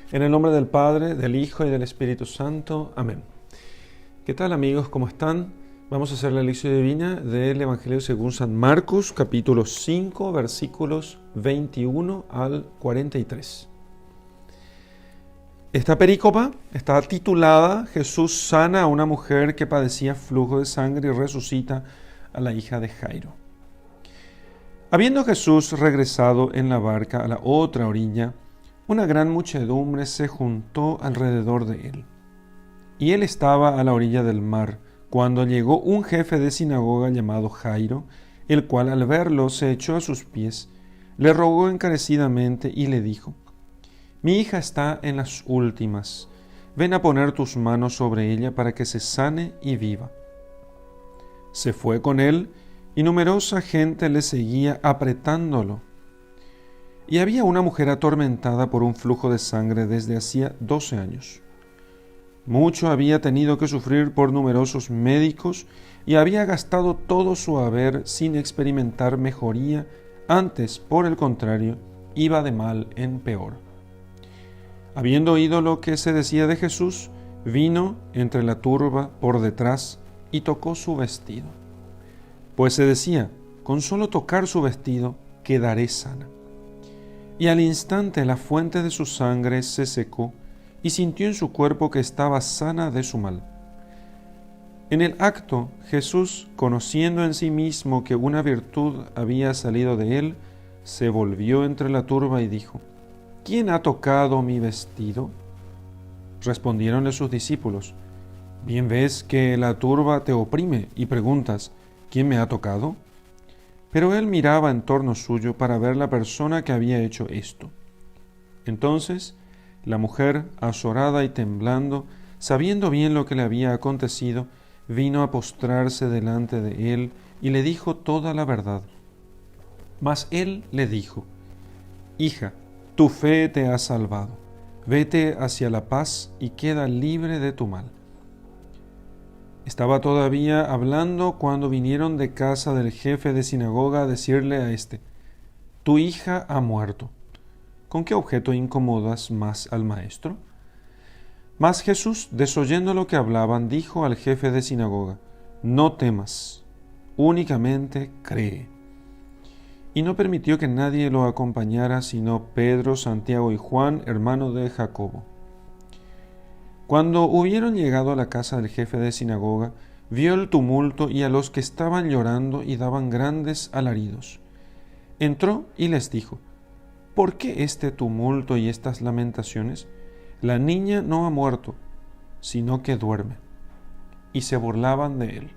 En el nombre del Padre, del Hijo y del Espíritu Santo. Amén. ¿Qué tal, amigos? ¿Cómo están? Vamos a hacer la lección divina del Evangelio según San Marcos, capítulo 5, versículos 21 al 43. Esta perícopa está titulada Jesús sana a una mujer que padecía flujo de sangre y resucita a la hija de Jairo. Habiendo Jesús regresado en la barca a la otra orilla, una gran muchedumbre se juntó alrededor de él. Y él estaba a la orilla del mar, cuando llegó un jefe de sinagoga llamado Jairo, el cual al verlo se echó a sus pies, le rogó encarecidamente y le dijo: «Mi hija está en las últimas, ven a poner tus manos sobre ella para que se sane y viva». Se fue con él, y numerosa gente le seguía apretándolo. Y había una mujer atormentada por un flujo de sangre desde hacía 12 años. Mucho había tenido que sufrir por numerosos médicos y había gastado todo su haber sin experimentar mejoría, antes, por el contrario, iba de mal en peor. Habiendo oído lo que se decía de Jesús, vino entre la turba por detrás y tocó su vestido. Pues se decía: con solo tocar su vestido quedaré sana. Y al instante la fuente de su sangre se secó y sintió en su cuerpo que estaba sana de su mal. En el acto, Jesús, conociendo en sí mismo que una virtud había salido de él, se volvió entre la turba y dijo: «¿Quién ha tocado mi vestido?». Respondiéronle sus discípulos: «Bien ves que la turba te oprime y preguntas: ¿quién me ha tocado?». Pero él miraba en torno suyo para ver la persona que había hecho esto. Entonces la mujer, azorada y temblando, sabiendo bien lo que le había acontecido, vino a postrarse delante de él y le dijo toda la verdad. Mas él le dijo: «Hija, tu fe te ha salvado. Vete hacia la paz y queda libre de tu mal». Estaba todavía hablando cuando vinieron de casa del jefe de sinagoga a decirle a éste: «Tu hija ha muerto. ¿Con qué objeto incomodas más al maestro?». Mas Jesús, desoyendo lo que hablaban, dijo al jefe de sinagoga: «No temas, únicamente cree». Y no permitió que nadie lo acompañara sino Pedro, Santiago y Juan, hermano de Jacobo. Cuando hubieron llegado a la casa del jefe de sinagoga, vio el tumulto y a los que estaban llorando y daban grandes alaridos. Entró y les dijo: «¿Por qué este tumulto y estas lamentaciones? La niña no ha muerto, sino que duerme». Y se burlaban de él.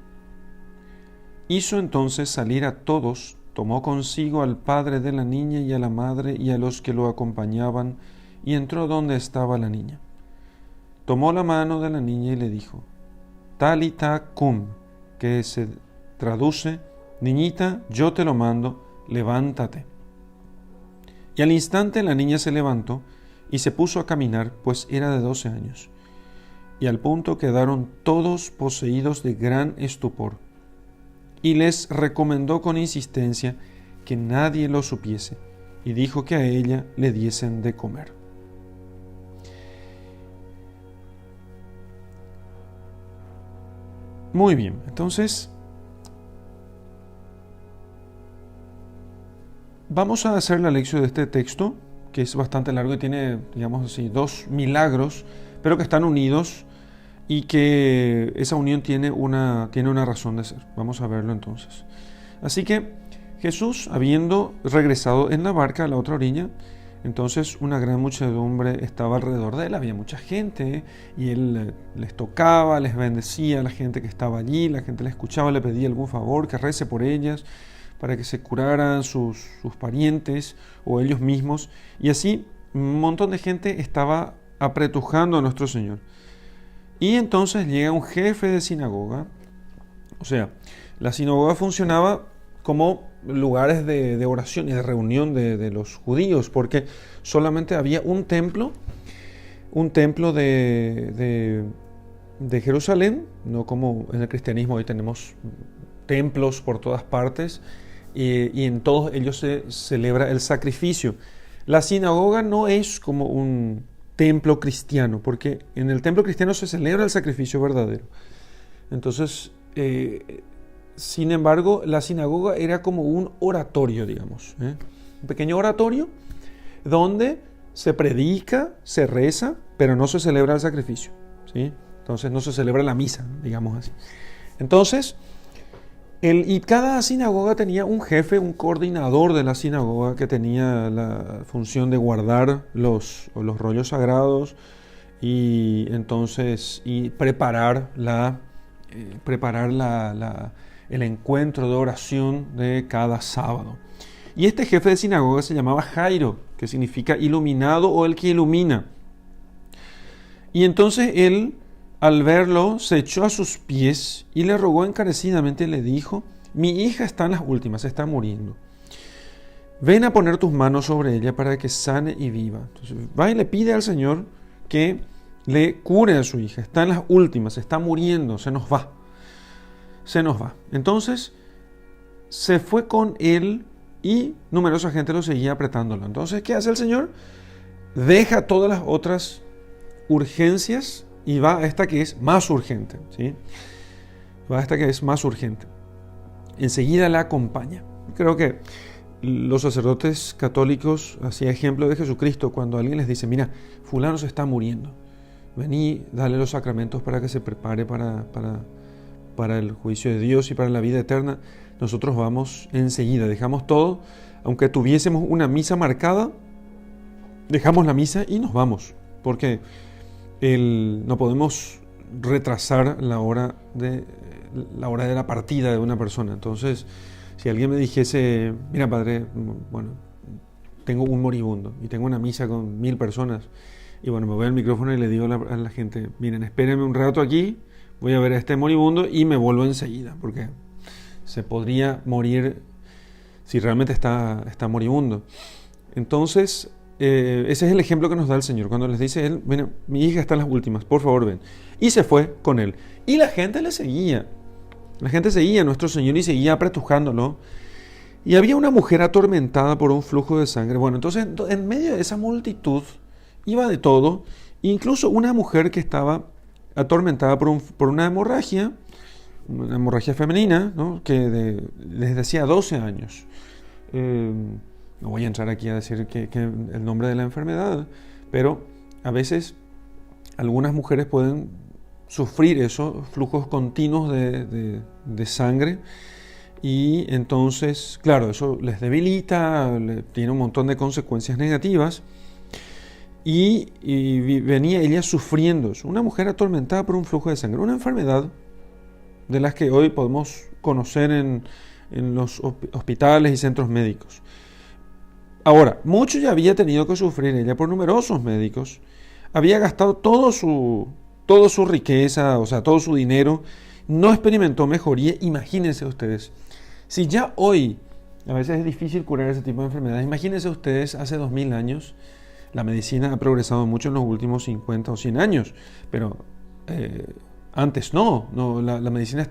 Hizo entonces salir a todos, tomó consigo al padre de la niña y a la madre y a los que lo acompañaban, y entró donde estaba la niña. Tomó la mano de la niña y le dijo: «Talita cum», que se traduce: «Niñita, yo te lo mando, levántate». Y al instante la niña se levantó y se puso a caminar, pues era de 12 años. Y al punto quedaron todos poseídos de gran estupor. Y les recomendó con insistencia que nadie lo supiese, y dijo que a ella le diesen de comer. Muy bien, entonces vamos a hacer la lección de este texto, que es bastante largo y tiene, digamos así, 2 milagros, pero que están unidos y que esa unión tiene una razón de ser. Vamos a verlo entonces. Así que Jesús, habiendo regresado en la barca a la otra orilla, entonces una gran muchedumbre estaba alrededor de él, había mucha gente, y él les tocaba, les bendecía a la gente que estaba allí, la gente le escuchaba, le pedía algún favor, que rece por ellas, para que se curaran sus parientes o ellos mismos, y así un montón de gente estaba apretujando a nuestro Señor. Y entonces llega un jefe de sinagoga, o sea, la sinagoga funcionaba como lugares de oración y de reunión de los judíos, porque solamente había un templo de Jerusalén, no como en el cristianismo hoy tenemos templos por todas partes, y en todos ellos se celebra el sacrificio. La sinagoga no es como un templo cristiano, porque en el templo cristiano se celebra el sacrificio verdadero. Entonces, sin embargo, la sinagoga era como un oratorio, digamos, un pequeño oratorio donde se predica, se reza, pero no se celebra el sacrificio, ¿sí? Entonces no se celebra la misa, digamos así. Entonces, y cada sinagoga tenía un jefe, un coordinador de la sinagoga que tenía la función de guardar los rollos sagrados y entonces preparar el encuentro de oración de cada sábado. Y este jefe de sinagoga se llamaba Jairo, que significa iluminado o el que ilumina. Y entonces él, al verlo, se echó a sus pies y le rogó encarecidamente y le dijo: mi hija está en las últimas, está muriendo. Ven a poner tus manos sobre ella para que sane y viva. Entonces va y le pide al Señor que le cure a su hija. Está en las últimas, está muriendo, se nos va. Se nos va. Entonces se fue con él y numerosa gente lo seguía apretándolo. Entonces, ¿qué hace el Señor? Deja todas las otras urgencias y va a esta que es más urgente, ¿sí? Va a esta que es más urgente. Enseguida la acompaña. Creo que los sacerdotes católicos hacían ejemplo de Jesucristo cuando alguien les dice: mira, fulano se está muriendo, vení, dale los sacramentos para que se prepare para el juicio de Dios y para la vida eterna. Nosotros vamos enseguida, dejamos todo, aunque tuviésemos una misa marcada, dejamos la misa y nos vamos, porque no podemos retrasar la hora de la partida de una persona. Entonces, si alguien me dijese: mira, padre, bueno, tengo un moribundo y tengo una misa con 1000 personas, y bueno, me voy al micrófono y le digo a la gente: miren, espérenme un rato aquí, voy a ver a este moribundo y me vuelvo enseguida, porque se podría morir si realmente está moribundo. Entonces, ese es el ejemplo que nos da el Señor cuando les dice él: mira, mi hija está en las últimas, por favor ven. Y se fue con él. Y la gente le seguía. La gente seguía a nuestro Señor y seguía apretujándolo. Y había una mujer atormentada por un flujo de sangre. Bueno, entonces en medio de esa multitud iba de todo. Incluso una mujer que estaba atormentada por una hemorragia femenina, ¿no? Que desde hacía 12 años. No voy a entrar aquí a decir que el nombre de la enfermedad, pero a veces algunas mujeres pueden sufrir esos flujos continuos de sangre, y entonces, claro, eso les debilita, tiene un montón de consecuencias negativas, y venía ella sufriendo eso. Una mujer atormentada por un flujo de sangre, una enfermedad de las que hoy podemos conocer en los hospitales y centros médicos. Ahora, mucho ya había tenido que sufrir ella por numerosos médicos, había gastado toda su riqueza, o sea, todo su dinero, no experimentó mejoría. Imagínense ustedes, si ya hoy a veces es difícil curar ese tipo de enfermedades, imagínense ustedes hace 2000 años, la medicina ha progresado mucho en los últimos 50 o 100 años, pero antes la medicina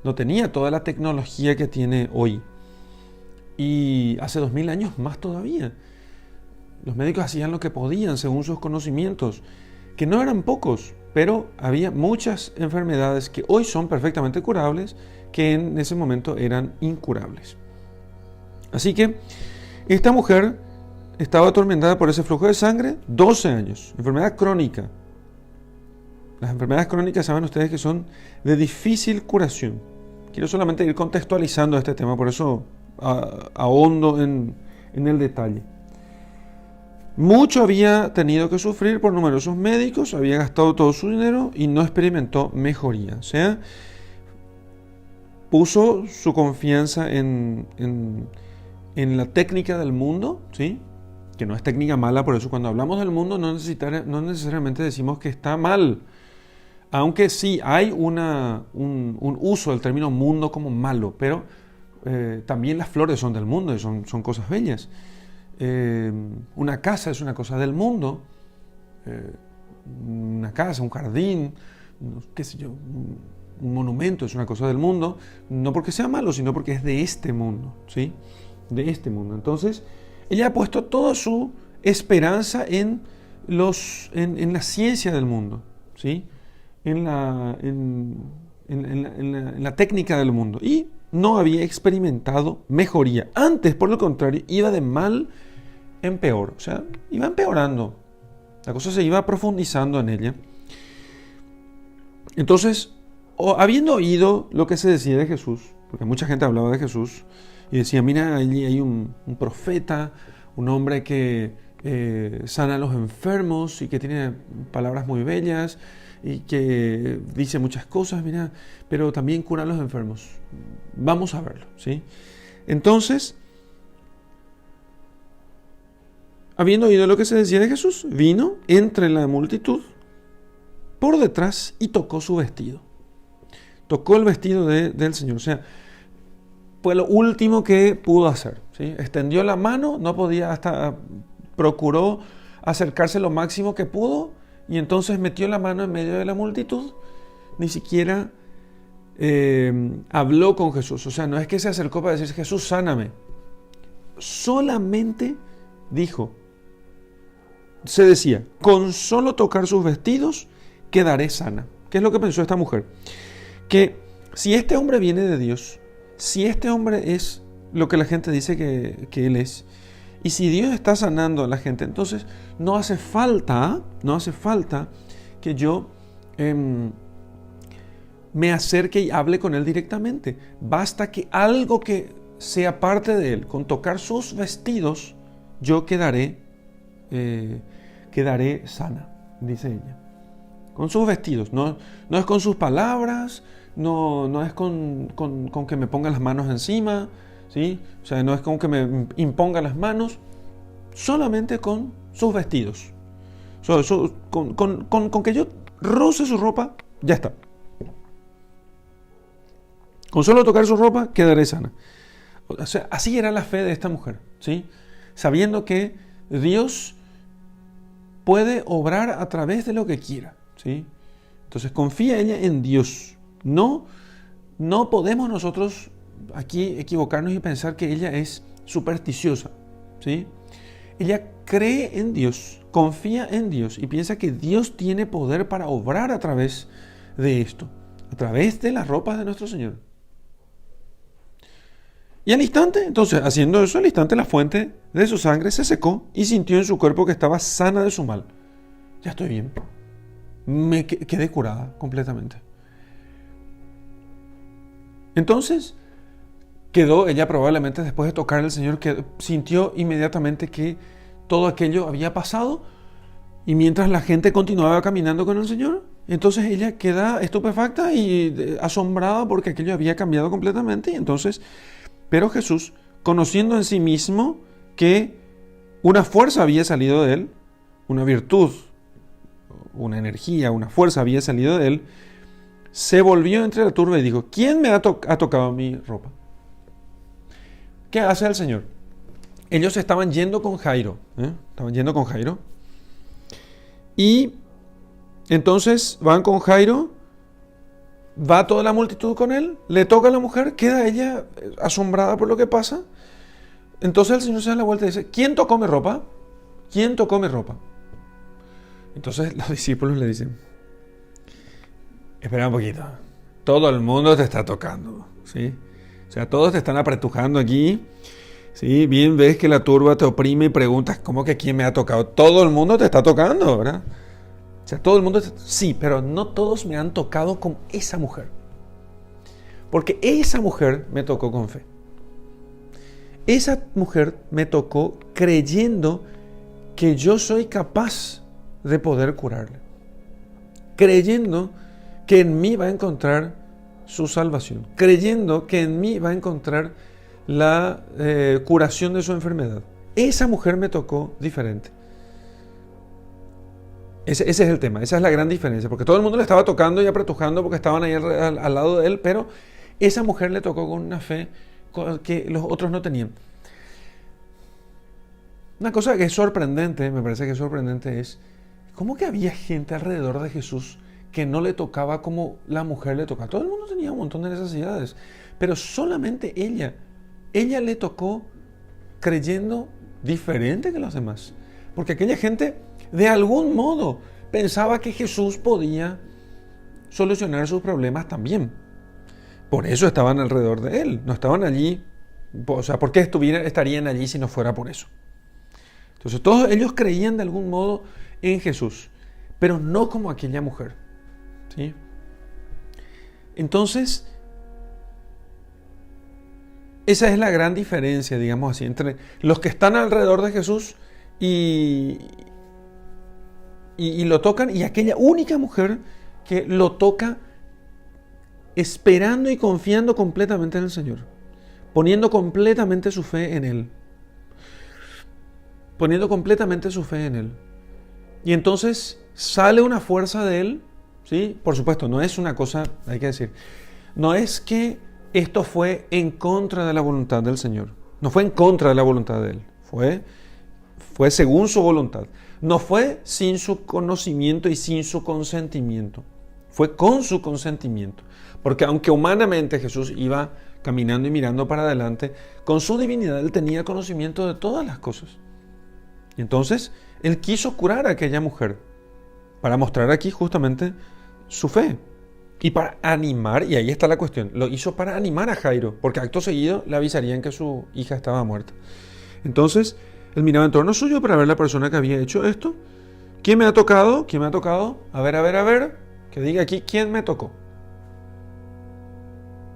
no tenía toda la tecnología que tiene hoy. Y hace 2000 años más todavía. Los médicos hacían lo que podían según sus conocimientos, que no eran pocos, pero había muchas enfermedades que hoy son perfectamente curables, que en ese momento eran incurables. Así que esta mujer estaba atormentada por ese flujo de sangre 12 años, enfermedad crónica. Las enfermedades crónicas, saben ustedes que son de difícil curación. Quiero solamente ir contextualizando este tema, por eso ahondo en el detalle. Mucho había tenido que sufrir por numerosos médicos, había gastado todo su dinero y no experimentó mejoría. O sea, puso su confianza en la técnica del mundo, ¿sí? Que no es técnica mala, por eso cuando hablamos del mundo no necesariamente decimos que está mal. Aunque sí hay un uso del término mundo como malo, pero también las flores son del mundo y son cosas bellas. Una casa es una cosa del mundo, una casa, un jardín, qué sé yo, un monumento es una cosa del mundo, no porque sea malo, sino porque es de este mundo, ¿sí? De este mundo. Entonces, ella ha puesto toda su esperanza en en la ciencia del mundo, ¿sí? En la técnica del mundo, y no había experimentado mejoría. Antes, por lo contrario, iba de mal en peor, o sea, iba empeorando. La cosa se iba profundizando en ella. Entonces, habiendo oído lo que se decía de Jesús, porque mucha gente hablaba de Jesús y decía, mira, allí hay un profeta, un hombre que sana a los enfermos y que tiene palabras muy bellas y que dice muchas cosas, mira, pero también cura a los enfermos. Vamos a verlo, ¿sí? Entonces, habiendo oído lo que se decía de Jesús, vino entre la multitud por detrás y tocó su vestido. Tocó el vestido del Señor. O sea, fue lo último que pudo hacer, ¿sí? Extendió la mano, no podía, hasta procuró acercarse lo máximo que pudo, y entonces metió la mano en medio de la multitud. Ni siquiera habló con Jesús. O sea, no es que se acercó para decir, Jesús, sáname. Solamente dijo, se decía, con solo tocar sus vestidos quedaré sana. ¿Qué es lo que pensó esta mujer? Que si este hombre viene de Dios, si este hombre es lo que la gente dice que él es, y si Dios está sanando a la gente, entonces no hace falta que yo me acerque y hable con él directamente. Basta que algo que sea parte de él, con tocar sus vestidos, yo quedaré sana, dice ella. Con sus vestidos, no es con sus palabras, no es con que me ponga las manos encima, ¿sí? O sea, no es con que me imponga las manos, solamente con sus vestidos. Con que yo roce su ropa, ya está. Con solo tocar su ropa, quedaré sana. O sea, así era la fe de esta mujer, ¿sí? Sabiendo que Dios puede obrar a través de lo que quiera, ¿sí? Entonces confía ella en Dios. No podemos nosotros aquí equivocarnos y pensar que ella es supersticiosa, ¿sí? Ella cree en Dios, confía en Dios y piensa que Dios tiene poder para obrar a través de esto, a través de las ropas de nuestro Señor. Y al instante, entonces, haciendo eso, al instante la fuente de su sangre se secó y sintió en su cuerpo que estaba sana de su mal. Ya estoy bien. Me quedé curada completamente. Entonces, ella probablemente después de tocar al Señor, que sintió inmediatamente que todo aquello había pasado, y mientras la gente continuaba caminando con el Señor, entonces ella queda estupefacta y asombrada porque aquello había cambiado completamente. Y entonces, pero Jesús, conociendo en sí mismo que una fuerza había salido de él, una virtud, una energía, una fuerza había salido de él, se volvió entre la turba y dijo, ¿quién me ha tocado mi ropa? ¿Qué hace el Señor? Ellos estaban yendo con Jairo, y entonces van con Jairo, va toda la multitud con él, le toca a la mujer, queda ella asombrada por lo que pasa. Entonces el Señor se da la vuelta y dice, ¿quién tocó mi ropa? ¿Quién tocó mi ropa? Entonces los discípulos le dicen, espera un poquito, todo el mundo te está tocando, ¿sí? O sea, todos te están apretujando aquí, ¿sí? Bien ves que la turba te oprime y preguntas, ¿cómo que quién me ha tocado? Todo el mundo te está tocando, ¿verdad? O sea, todo el mundo, sí, pero no todos me han tocado con esa mujer. Porque esa mujer me tocó con fe. Esa mujer me tocó creyendo que yo soy capaz de poder curarle. Creyendo que en mí va a encontrar su salvación. Creyendo que en mí va a encontrar la curación de su enfermedad. Esa mujer me tocó diferente. Ese es el tema, esa es la gran diferencia, porque todo el mundo le estaba tocando y apretujando porque estaban ahí al lado de él, pero esa mujer le tocó con una fe que los otros no tenían. Una cosa que es sorprendente, me parece que es sorprendente, es cómo que había gente alrededor de Jesús que no le tocaba como la mujer le tocaba. Todo el mundo tenía un montón de necesidades, pero solamente ella le tocó creyendo diferente que los demás, porque aquella gente de algún modo pensaba que Jesús podía solucionar sus problemas también. Por eso estaban alrededor de él, no estaban allí. O sea, ¿por qué estarían allí si no fuera por eso? Entonces todos ellos creían de algún modo en Jesús, pero no como aquella mujer, ¿sí? Entonces, esa es la gran diferencia, digamos así, entre los que están alrededor de Jesús y lo tocan, y aquella única mujer que lo toca esperando y confiando completamente en el Señor, poniendo completamente su fe en Él. Poniendo completamente su fe en Él. Y entonces sale una fuerza de Él, ¿sí? Por supuesto, no es una cosa, hay que decir, no es que esto fue en contra de la voluntad del Señor. No fue en contra de la voluntad de Él. Fue según su voluntad. No fue sin su conocimiento y sin su consentimiento. Fue con su consentimiento. Porque aunque humanamente Jesús iba caminando y mirando para adelante, con su divinidad Él tenía conocimiento de todas las cosas. Y entonces Él quiso curar a aquella mujer para mostrar aquí justamente su fe. Y para animar, y ahí está la cuestión, lo hizo para animar a Jairo, porque acto seguido le avisarían que su hija estaba muerta. Entonces, él miraba en torno suyo para ver la persona que había hecho esto. ¿Quién me ha tocado? ¿Quién me ha tocado? A ver, que diga aquí, ¿quién me tocó?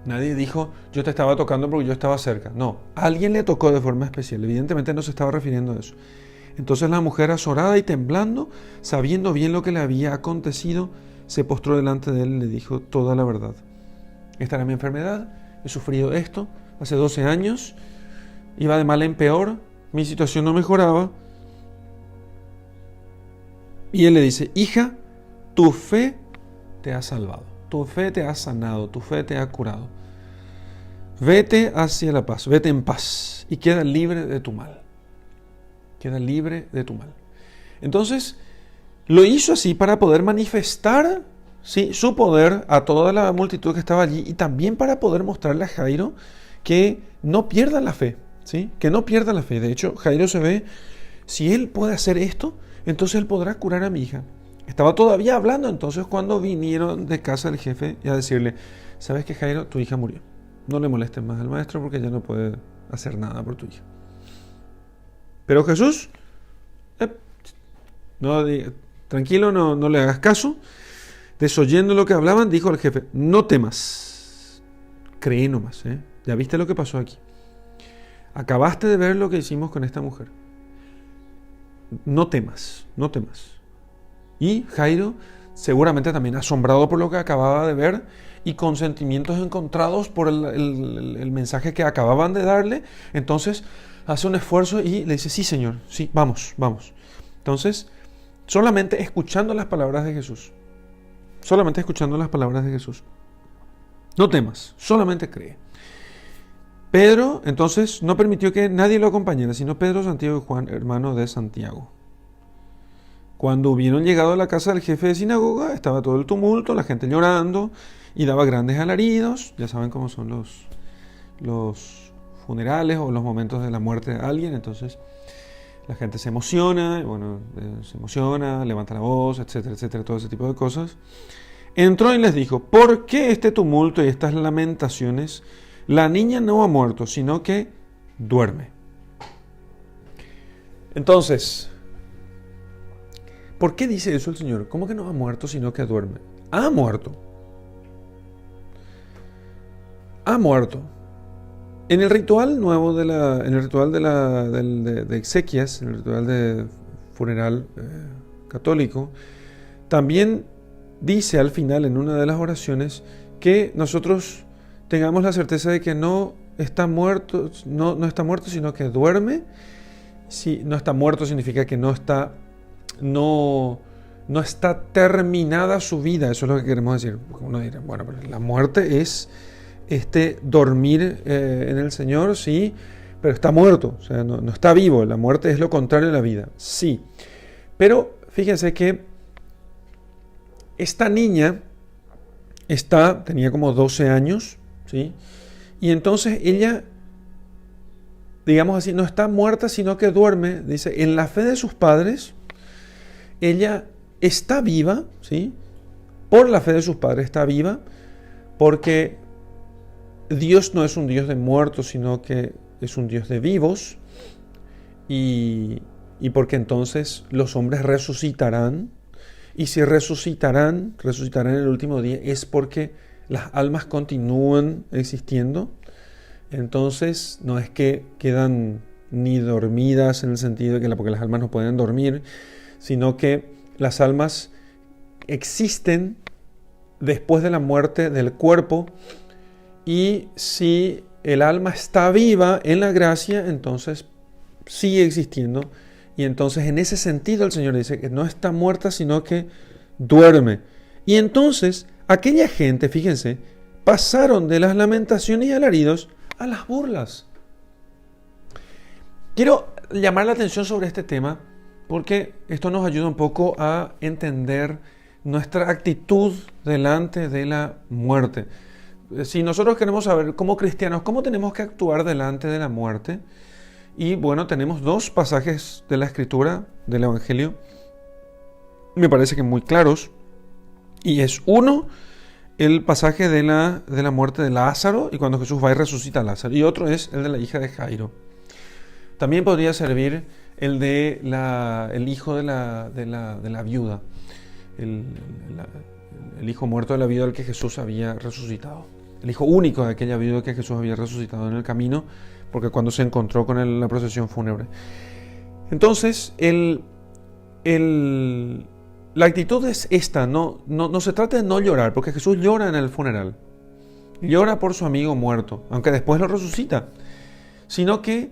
Nadie dijo, yo te estaba tocando porque yo estaba cerca. No, alguien le tocó de forma especial. Evidentemente no se estaba refiriendo a eso. Entonces la mujer, azorada y temblando, sabiendo bien lo que le había acontecido, se postró delante de él y le dijo toda la verdad. Esta era mi enfermedad, he sufrido esto, hace 12 años, iba de mal en peor, mi situación no mejoraba. Y él le dice, hija, tu fe te ha salvado, tu fe te ha sanado, tu fe te ha curado. Vete hacia la paz, vete en paz y queda libre de tu mal. Queda libre de tu mal. Entonces, lo hizo así para poder manifestar, ¿sí?, su poder a toda la multitud que estaba allí y también para poder mostrarle a Jairo que no pierda la fe, ¿sí? Que no pierda la fe. De hecho, Jairo se ve, si él puede hacer esto, entonces él podrá curar a mi hija. Estaba todavía hablando entonces cuando vinieron de casa del jefe y a decirle, ¿sabes qué, Jairo? Tu hija murió. No le molestes más al maestro porque ya no puede hacer nada por tu hija. Pero Jesús, tranquilo, no le hagas caso. Desoyendo lo que hablaban, dijo al jefe, no temas, cree nomás, ya viste lo que pasó aquí. Acabaste de ver lo que hicimos con esta mujer. No temas, no temas. Y Jairo, seguramente también asombrado por lo que acababa de ver y con sentimientos encontrados por el mensaje que acababan de darle, entonces hace un esfuerzo y le dice, sí, Señor, sí, vamos. Entonces, solamente escuchando las palabras de Jesús. Solamente escuchando las palabras de Jesús. No temas, solamente cree. Pedro, entonces, no permitió que nadie lo acompañara, sino Pedro, Santiago y Juan, hermano de Santiago. Cuando hubieron llegado a la casa del jefe de sinagoga, estaba todo el tumulto, la gente llorando y daba grandes alaridos. Ya saben cómo son los funerales o los momentos de la muerte de alguien. Entonces, la gente se emociona, levanta la voz, etcétera, todo ese tipo de cosas. Entró y les dijo, ¿por qué este tumulto y estas lamentaciones? La niña no ha muerto, sino que duerme. Entonces, ¿por qué dice eso el Señor? ¿Cómo que no ha muerto, sino que duerme? Ha muerto. Ha muerto. En el ritual nuevo de exequias, en el ritual de funeral católico, también dice al final en una de las oraciones que nosotros tengamos la certeza de que no está muerto, no está muerto, sino que duerme. Si no está muerto significa que no está terminada su vida. Eso es lo que queremos decir. Uno dirá, bueno, pero la muerte es dormir en el Señor, sí, pero está muerto, o sea, no está vivo. La muerte es lo contrario de la vida, sí. Pero fíjense que esta niña tenía como 12 años, ¿sí? Y entonces ella, digamos así, no está muerta, sino que duerme, dice, en la fe de sus padres ella está viva, ¿sí? Por la fe de sus padres está viva, porque Dios no es un Dios de muertos, sino que es un Dios de vivos, y porque entonces los hombres resucitarán, y si resucitarán en el último día, es porque las almas continúan existiendo. Entonces no es que quedan ni dormidas en el sentido de que porque las almas no pueden dormir, sino que las almas existen después de la muerte del cuerpo, y si el alma está viva en la gracia, entonces sigue existiendo. Y entonces en ese sentido el Señor dice que no está muerta, sino que duerme. Y entonces aquella gente, fíjense, pasaron de las lamentaciones y alaridos a las burlas. Quiero llamar la atención sobre este tema porque esto nos ayuda un poco a entender nuestra actitud delante de la muerte. Si nosotros queremos saber como cristianos cómo tenemos que actuar delante de la muerte, y bueno, tenemos dos pasajes de la Escritura, del Evangelio, me parece que muy claros, y es uno, el pasaje de la muerte de Lázaro, y cuando Jesús va y resucita a Lázaro, y otro es el de la hija de Jairo. También podría servir el de el hijo de la viuda, el hijo muerto de la viuda al que Jesús había resucitado, el hijo único de aquella viuda que Jesús había resucitado en el camino, porque cuando se encontró con la procesión fúnebre. Entonces, la actitud es esta, no se trata de no llorar, porque Jesús llora en el funeral, llora por su amigo muerto, aunque después lo resucita, sino que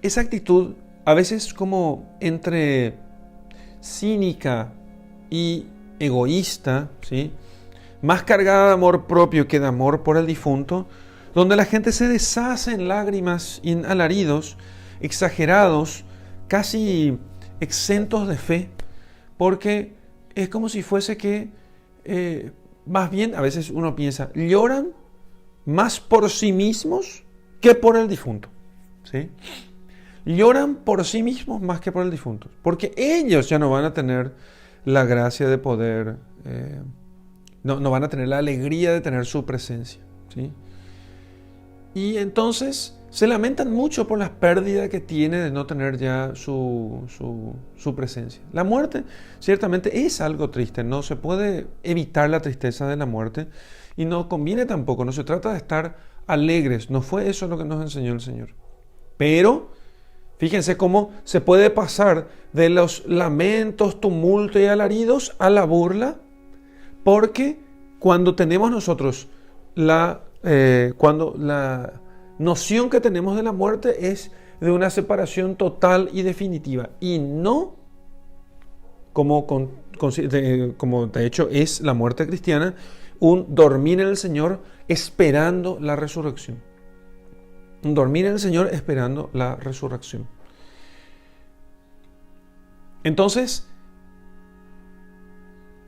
esa actitud a veces como entre cínica y egoísta, ¿sí? Más cargada de amor propio que de amor por el difunto, donde la gente se deshace en lágrimas y en alaridos exagerados, casi exentos de fe, porque es como si fuese que, más bien, a veces uno piensa, lloran más por sí mismos que por el difunto, ¿sí? Lloran por sí mismos más que por el difunto, porque ellos ya no van a tener la gracia de poder, no van a tener la alegría de tener su presencia, ¿sí? Y entonces se lamentan mucho por la pérdida que tiene de no tener ya su presencia. La muerte ciertamente es algo triste, no se puede evitar la tristeza de la muerte y no conviene tampoco, no se trata de estar alegres, no fue eso lo que nos enseñó el Señor. Pero fíjense cómo se puede pasar de los lamentos, tumulto y alaridos a la burla, porque cuando tenemos nosotros cuando la noción que tenemos de la muerte es de una separación total y definitiva, y no como de hecho es la muerte cristiana, un dormir en el Señor esperando la resurrección. Un dormir en el Señor esperando la resurrección. Entonces,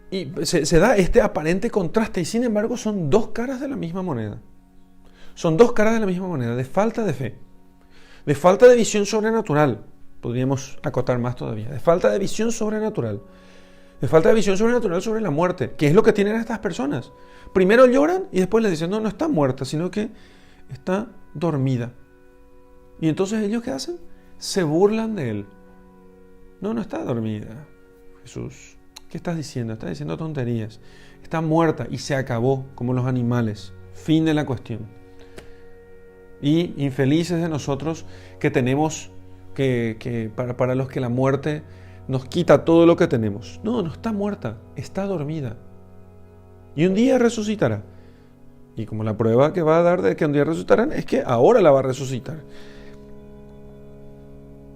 y se da este aparente contraste, y sin embargo son dos caras de la misma moneda. Son dos caras de la misma moneda, de falta de fe, de falta de visión sobrenatural, podríamos acotar más todavía, de falta de visión sobrenatural, de falta de visión sobrenatural sobre la muerte, que es lo que tienen estas personas. Primero lloran y después les dicen, no está muerta, sino que está dormida. Y entonces ellos, ¿qué hacen? Se burlan de él. No está dormida, Jesús. ¿Qué estás diciendo? Estás diciendo tonterías. Está muerta y se acabó, como los animales. Fin de la cuestión. Y infelices de nosotros que tenemos para los que la muerte nos quita todo lo que tenemos. No está muerta, está dormida. Y un día resucitará. Y como la prueba que va a dar de que un día resucitarán es que ahora la va a resucitar.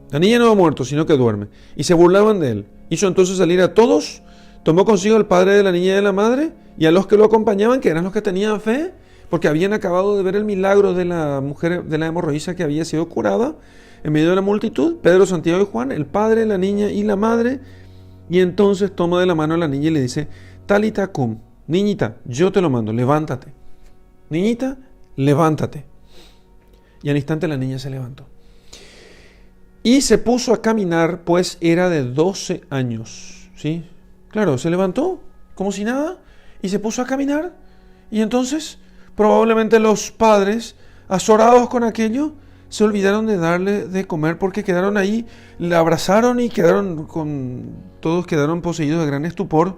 La niña no ha muerto, sino que duerme. Y se burlaban de él. Hizo entonces salir a todos, tomó consigo al padre de la niña y de la madre, y a los que lo acompañaban, que eran los que tenían fe, porque habían acabado de ver el milagro de la mujer de la hemorroísa que había sido curada, en medio de la multitud, Pedro, Santiago y Juan, el padre, la niña y la madre, y entonces toma de la mano a la niña y le dice, Talita cum, niñita, yo te lo mando, levántate. Niñita, levántate. Y al instante la niña se levantó. Y se puso a caminar, pues era de 12 años. ¿sí? Claro, se levantó como si nada y se puso a caminar. Y entonces, probablemente los padres, azorados con aquello, se olvidaron de darle de comer porque quedaron ahí, la abrazaron y todos quedaron poseídos de gran estupor.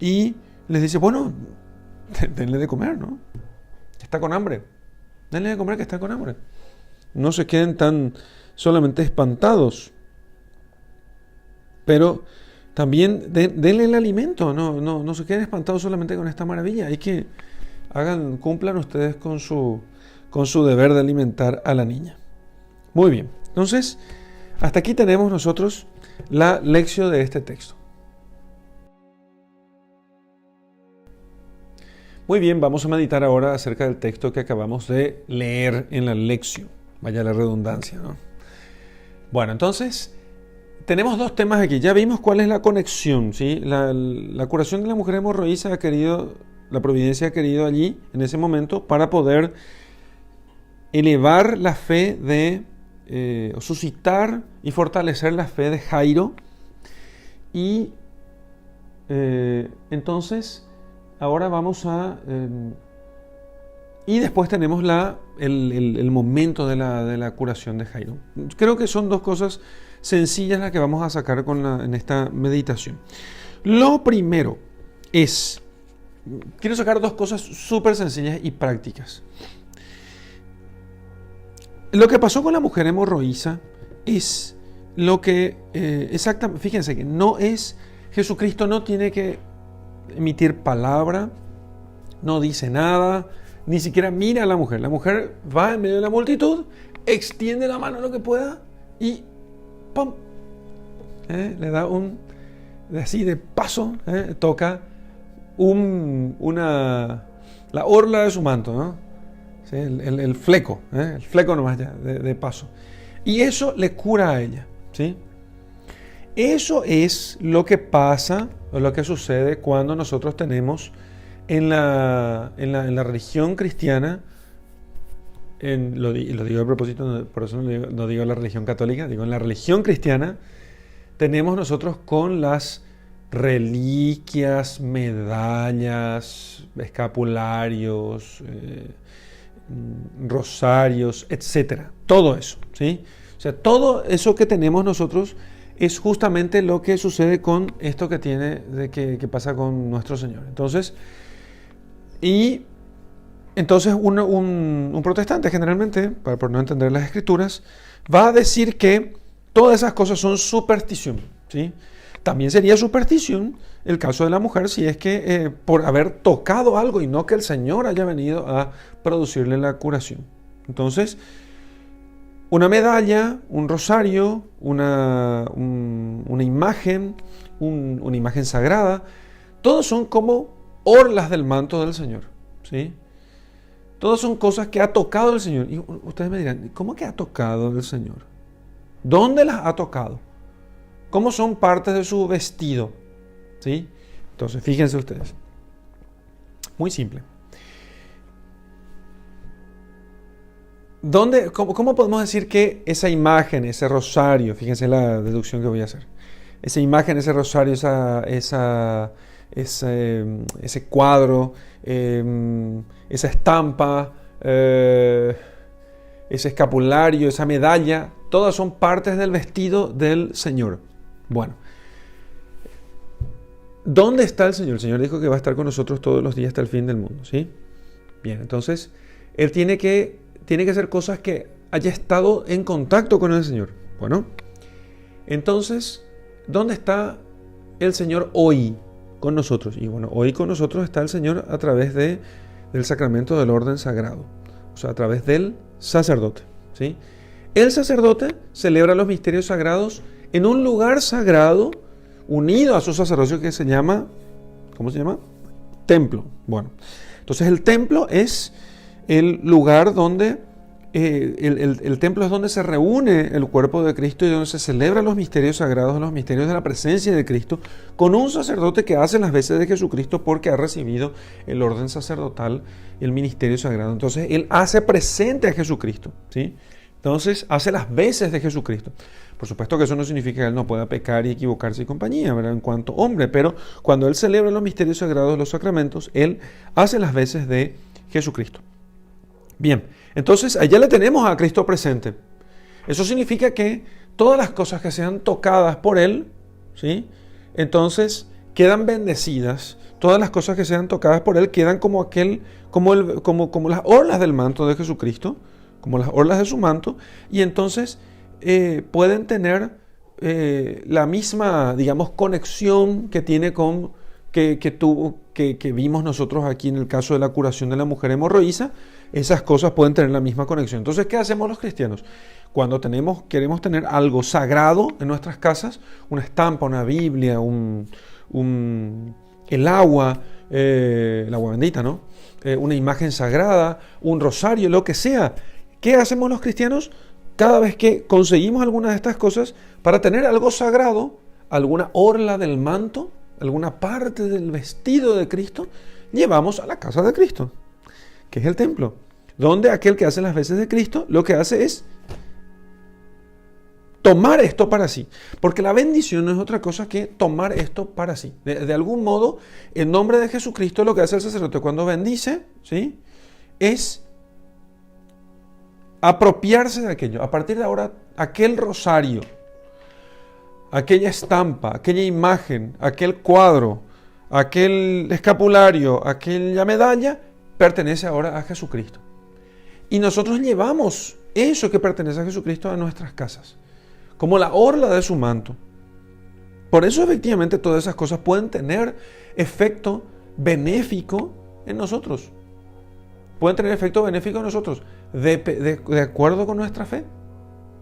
Y les dice, bueno, denle de comer, ¿no? Está con hambre. Denle de comer que está con hambre. No se queden tan solamente espantados. Pero también denle el alimento. No se queden espantados solamente con esta maravilla. Hay que cumplan ustedes con su deber de alimentar a la niña. Muy bien. Entonces, hasta aquí tenemos nosotros la lección de este texto. Muy bien, vamos a meditar ahora acerca del texto que acabamos de leer en la lección. Vaya la redundancia, ¿no? Bueno, entonces, tenemos dos temas aquí. Ya vimos cuál es la conexión, ¿sí? La curación de la mujer hemorroísa la providencia ha querido allí, en ese momento, para poder elevar la fe o suscitar y fortalecer la fe de Jairo. Y entonces, ahora vamos y después tenemos el momento de la curación de Jairo. Creo que son dos cosas sencillas las que vamos a sacar en esta meditación. Lo primero quiero sacar dos cosas súper sencillas y prácticas. Lo que pasó con la mujer hemorroísa es lo que exactamente, fíjense que Jesucristo no tiene que emitir palabra, no dice nada, ni siquiera mira a la mujer. La mujer va en medio de la multitud, extiende la mano lo que pueda y ¡pum! Le da así de paso, toca la orla de su manto, ¿no? ¿Sí? El fleco nomás ya, de paso. Y eso le cura a ella, ¿sí? Eso es lo que pasa, o lo que sucede cuando nosotros tenemos en la religión cristiana, lo digo a propósito, por eso no digo la religión católica, digo en la religión cristiana, tenemos nosotros con las reliquias, medallas, escapularios, rosarios, etcétera. Todo eso, ¿sí? O sea, todo eso que tenemos nosotros es justamente lo que sucede con esto que pasa con nuestro Señor. Entonces, un protestante generalmente, por no entender las escrituras, va a decir que todas esas cosas son superstición, ¿sí? También sería superstición el caso de la mujer si es que por haber tocado algo y no que el Señor haya venido a producirle la curación. Entonces, una medalla, un rosario, una imagen, una imagen sagrada, todos son como orlas del manto del Señor, ¿sí? Todas son cosas que ha tocado el Señor. Y ustedes me dirán, ¿cómo que ha tocado el Señor? ¿Dónde las ha tocado? ¿Cómo son partes de su vestido? ¿Sí? Entonces, fíjense ustedes. Muy simple. ¿Cómo podemos decir que esa imagen, ese rosario, fíjense la deducción que voy a hacer, esa imagen, ese rosario, ese cuadro, esa estampa, ese escapulario, esa medalla, todas son partes del vestido del Señor? Bueno, ¿dónde está el Señor? El Señor dijo que va a estar con nosotros todos los días hasta el fin del mundo, ¿sí? Bien, entonces, Él tiene que hacer cosas que haya estado en contacto con el Señor. Bueno, entonces, ¿dónde está el Señor hoy con nosotros? Y bueno, hoy con nosotros está el Señor a través del sacramento del orden sagrado, o sea, a través del sacerdote, ¿sí? El sacerdote celebra los misterios sagrados en un lugar sagrado unido a su sacerdocio que se llama, ¿cómo se llama? Templo. Bueno, entonces el templo es el lugar donde el templo es donde se reúne el cuerpo de Cristo y donde se celebran los misterios sagrados, los misterios de la presencia de Cristo, con un sacerdote que hace las veces de Jesucristo porque ha recibido el orden sacerdotal y el ministerio sagrado. Entonces, él hace presente a Jesucristo, ¿sí? Entonces hace las veces de Jesucristo. Por supuesto que eso no significa que él no pueda pecar y equivocarse y compañía, ¿verdad? En cuanto hombre, pero cuando él celebra los misterios sagrados de los sacramentos, él hace las veces de Jesucristo. Bien, entonces allá le tenemos a Cristo presente. Eso significa que todas las cosas que sean tocadas por él, ¿sí? Entonces quedan bendecidas. Todas las cosas que sean tocadas por él quedan como las orlas del manto de Jesucristo, como las orlas de su manto, y entonces pueden tener la misma, digamos, conexión que tiene con que vimos nosotros aquí en el caso de la curación de la mujer hemorroísa. Esas cosas pueden tener la misma conexión. Entonces, ¿qué hacemos los cristianos? Cuando queremos tener algo sagrado en nuestras casas, una estampa, una Biblia, el agua bendita, ¿no? Una imagen sagrada, un rosario, lo que sea. ¿Qué hacemos los cristianos? Cada vez que conseguimos alguna de estas cosas, para tener algo sagrado, alguna orla del manto, alguna parte del vestido de Cristo, llevamos a la casa de Cristo, que es el templo, donde aquel que hace las veces de Cristo lo que hace es tomar esto para sí, porque la bendición no es otra cosa que tomar esto para sí. De algún modo, en nombre de Jesucristo, lo que hace el sacerdote cuando bendice, ¿sí?, es apropiarse de aquello. A partir de ahora, aquel rosario, aquella estampa, aquella imagen, aquel cuadro, aquel escapulario, aquella medalla, pertenece ahora a Jesucristo. Y nosotros llevamos eso que pertenece a Jesucristo a nuestras casas, como la orla de su manto. Por eso efectivamente todas esas cosas pueden tener efecto benéfico en nosotros. Pueden tener efecto benéfico en nosotros, de acuerdo con nuestra fe,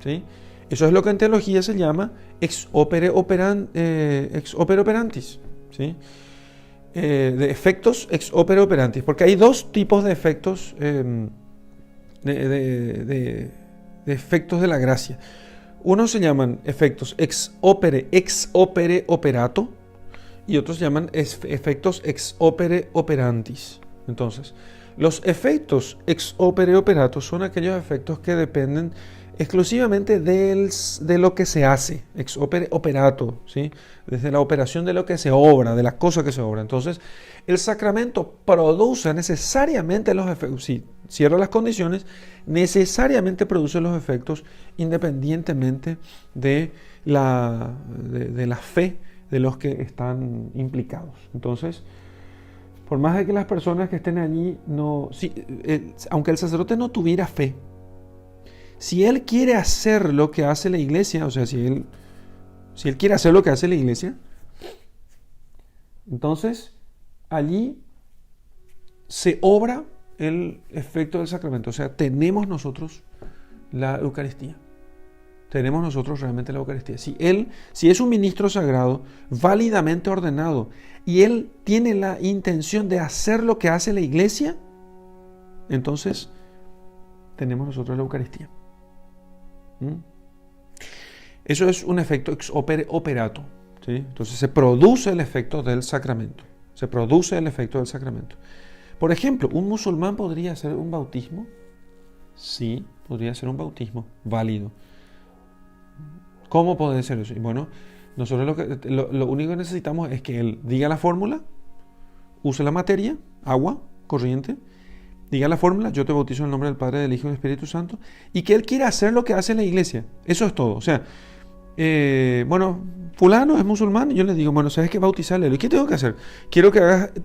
¿sí? Eso es lo que en teología se llama ex opere operantis, ¿sí? De efectos ex opere operantis, porque hay dos tipos de efectos, de efectos de la gracia. Unos se llaman efectos ex opere operato y otros se llaman efectos ex opere operantis. Entonces, los efectos ex opere operato son aquellos efectos que dependen exclusivamente de lo que se hace, ex opere operato, ¿sí? Desde la operación de lo que se obra, de la cosa que se obra. Entonces, el sacramento produce necesariamente los efectos, si cierra las condiciones, necesariamente produce los efectos independientemente de la fe de los que están implicados. Entonces, por más de que las personas que estén allí, aunque el sacerdote no tuviera fe, si él quiere hacer lo que hace la iglesia, o sea, si él quiere hacer lo que hace la iglesia, entonces allí se obra el efecto del sacramento. O sea, tenemos nosotros la Eucaristía. Tenemos nosotros realmente la Eucaristía. Si es un ministro sagrado, válidamente ordenado, y él tiene la intención de hacer lo que hace la iglesia, entonces tenemos nosotros la Eucaristía. Eso es un efecto ex opere operato, ¿sí? Entonces se produce el efecto del sacramento. Se produce el efecto del sacramento. Por ejemplo, ¿un musulmán podría hacer un bautismo? Sí, podría hacer un bautismo válido. ¿Cómo puede ser eso? Y bueno, nosotros lo único que necesitamos es que él diga la fórmula, use la materia, agua corriente, diga la fórmula, yo te bautizo en el nombre del Padre, del Hijo y del Espíritu Santo, y que él quiera hacer lo que hace la iglesia. Eso es todo. O sea, fulano es musulmán, y yo le digo, bueno, ¿sabes qué? Bautizarle. ¿Y qué tengo que hacer? Quiero que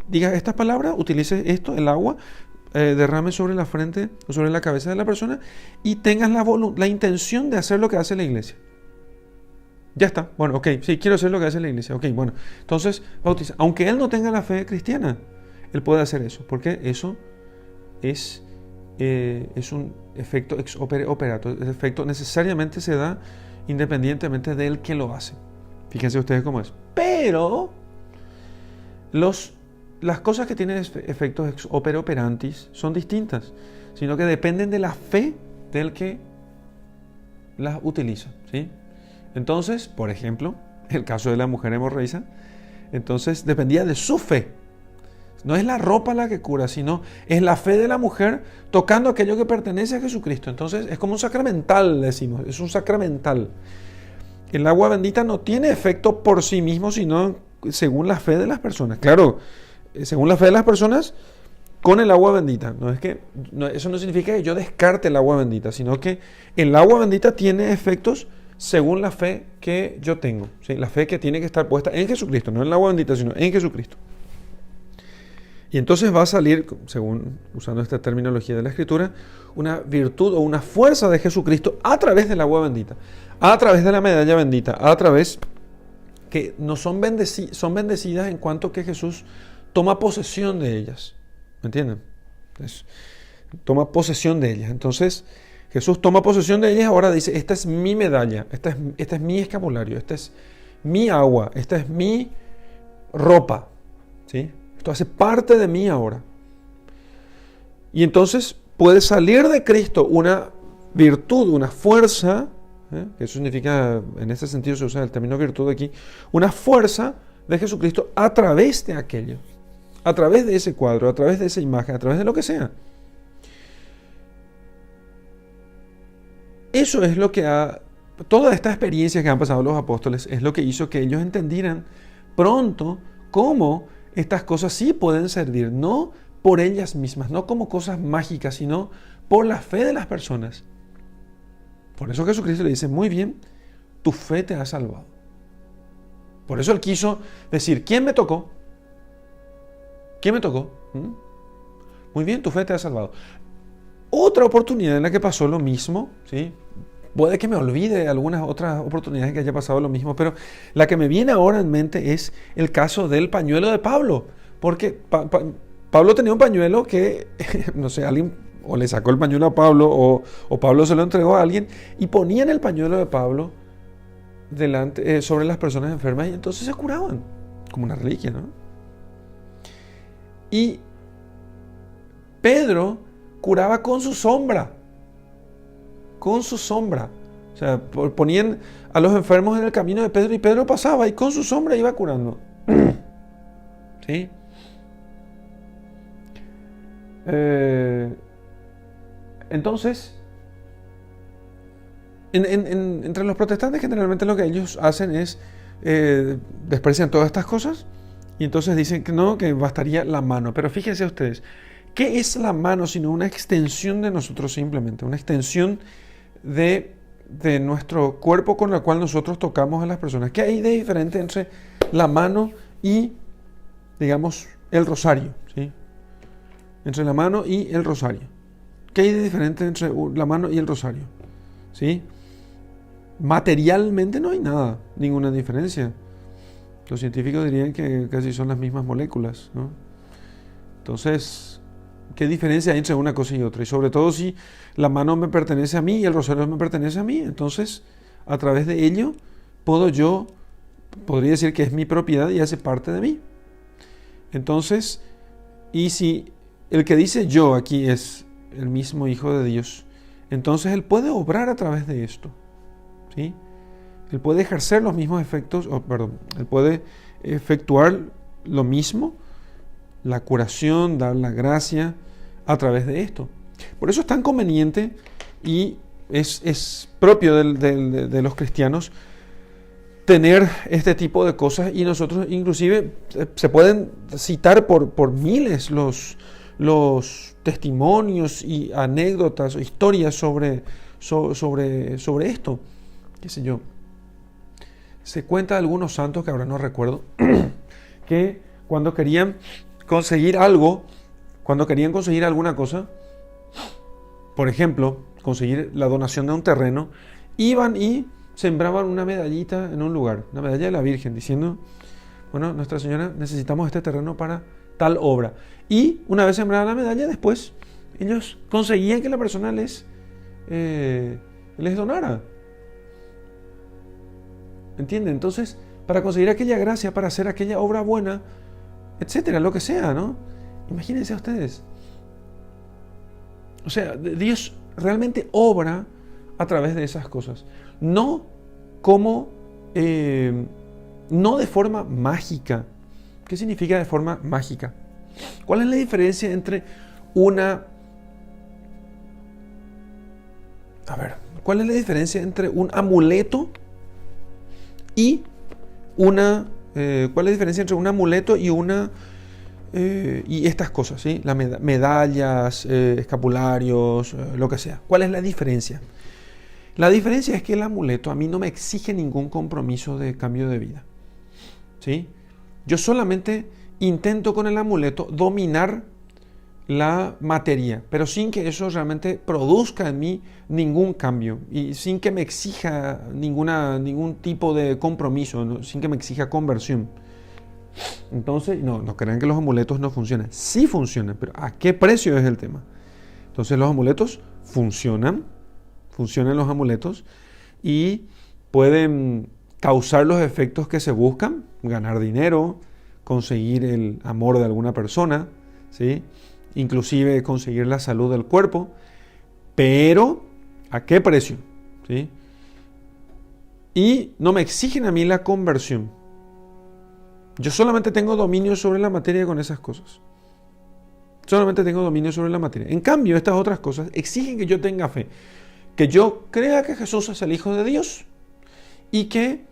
digas estas palabras, utilices esto, el agua, derrame sobre la frente o sobre la cabeza de la persona y tengas la intención de hacer lo que hace la iglesia. Ya está. Bueno, ok, sí, quiero hacer lo que hace la iglesia. Ok, bueno, entonces bautiza. Aunque él no tenga la fe cristiana, él puede hacer eso, porque eso es un efecto ex opere operato. El efecto necesariamente se da independientemente del que lo hace. Fíjense ustedes cómo es. Pero las cosas que tienen efectos ex opere operantis son distintas, sino que dependen de la fe del que las utiliza, ¿sí? Entonces, por ejemplo, el caso de la mujer hemorroísa, entonces dependía de su fe. No es la ropa la que cura, sino es la fe de la mujer tocando aquello que pertenece a Jesucristo. Entonces es como un sacramental, decimos, es un sacramental. El agua bendita no tiene efecto por sí mismo, sino según la fe de las personas. Claro, según la fe de las personas, con el agua bendita. Eso no significa que yo descarte el agua bendita, sino que el agua bendita tiene efectos según la fe que yo tengo. ¿Sí? La fe que tiene que estar puesta en Jesucristo, no en el agua bendita, sino en Jesucristo. Y entonces va a salir, según usando esta terminología de la Escritura, una virtud o una fuerza de Jesucristo a través del agua bendita, a través de la medalla bendita, a través que no son bendecidas en cuanto que Jesús toma posesión de ellas. ¿Me entienden? Entonces, toma posesión de ellas. Entonces, Jesús toma posesión de ellas, ahora dice, esta es mi medalla, esta es mi escapulario, esta es mi agua, esta es mi ropa. ¿Sí? Esto hace parte de mí ahora. Y entonces puede salir de Cristo una virtud, una fuerza, que eso significa, en este sentido se usa el término virtud aquí, una fuerza de Jesucristo a través de aquello, a través de ese cuadro, a través de esa imagen, a través de lo que sea. Eso es lo que toda esta experiencia que han pasado los apóstoles es lo que hizo que ellos entendieran pronto cómo estas cosas sí pueden servir, no por ellas mismas, no como cosas mágicas, sino por la fe de las personas. Por eso Jesucristo le dice, muy bien, tu fe te ha salvado. Por eso Él quiso decir, ¿quién me tocó? ¿Quién me tocó? Muy bien, tu fe te ha salvado. Otra oportunidad en la que pasó lo mismo, ¿sí? Puede que me olvide algunas otras oportunidades que haya pasado lo mismo, pero la que me viene ahora en mente es el caso del pañuelo de Pablo. Porque Pablo tenía un pañuelo que, no sé, alguien o le sacó el pañuelo a Pablo o Pablo se lo entregó a alguien y ponían el pañuelo de Pablo sobre las personas enfermas y entonces se curaban, como una reliquia, ¿no? Y Pedro curaba con su sombra. Con su sombra. O sea, ponían a los enfermos en el camino de Pedro y Pedro pasaba y con su sombra iba curando. ¿Sí? Entonces, entre los protestantes generalmente lo que ellos hacen es desprecian todas estas cosas y entonces dicen que no, que bastaría la mano. Pero fíjense ustedes, ¿qué es la mano sino una extensión de nosotros simplemente? Una extensión de nuestro cuerpo con la cual nosotros tocamos a las personas. ¿Qué hay de diferente entre la mano y, digamos, el rosario? ¿Sí? Entre la mano y el rosario. ¿Qué hay de diferente entre la mano y el rosario? ¿Sí? Materialmente no hay nada, ninguna diferencia. Los científicos dirían que casi son las mismas moléculas, ¿no? Entonces, ¿qué diferencia hay entre una cosa y otra? Y sobre todo si la mano me pertenece a mí y el rosario me pertenece a mí, entonces a través de ello podría decir que es mi propiedad y hace parte de mí. Entonces, y si el que dice yo aquí es el mismo Hijo de Dios, entonces Él puede obrar a través de esto, ¿sí? Él puede ejercer los mismos efectos, Él puede efectuar lo mismo, la curación, dar la gracia a través de esto. Por eso es tan conveniente y es propio de los cristianos tener este tipo de cosas y nosotros inclusive se pueden citar por miles los testimonios y anécdotas o historias sobre esto. ¿Qué sé yo? Se cuenta de algunos santos que ahora no recuerdo que cuando querían conseguir alguna cosa, por ejemplo, conseguir la donación de un terreno, iban y sembraban una medallita en un lugar, una medalla de la Virgen, diciendo, bueno, Nuestra Señora, necesitamos este terreno para tal obra. Y una vez sembrada la medalla, después ellos conseguían que la persona les donara. ¿Entienden? Entonces, para conseguir aquella gracia, para hacer aquella obra buena, etcétera, lo que sea, ¿no? Imagínense ustedes. O sea, Dios realmente obra a través de esas cosas. No de forma mágica. ¿Qué significa de forma mágica? ¿Cuál es la diferencia entre una... ¿cuál es la diferencia entre un amuleto y una... ¿cuál es la diferencia entre un amuleto y una... y estas cosas, ¿sí? Las medallas, escapularios, lo que sea. ¿Cuál es la diferencia? La diferencia es que el amuleto a mí no me exige ningún compromiso de cambio de vida, ¿sí? Yo solamente intento con el amuleto dominar la materia, pero sin que eso realmente produzca en mí ningún cambio y sin que me exija ningún tipo de compromiso, ¿no? Sin que me exija conversión. Entonces, no crean que los amuletos no funcionan. Sí funcionan, pero ¿a qué precio es el tema? Entonces los amuletos funcionan los amuletos y pueden causar los efectos que se buscan, ganar dinero, conseguir el amor de alguna persona, ¿sí? Inclusive conseguir la salud del cuerpo, pero ¿a qué precio? ¿Sí? Y no me exigen a mí la conversión. Yo solamente tengo dominio sobre la materia con esas cosas. Solamente tengo dominio sobre la materia. En cambio, estas otras cosas exigen que yo tenga fe, que yo crea que Jesús es el Hijo de Dios y que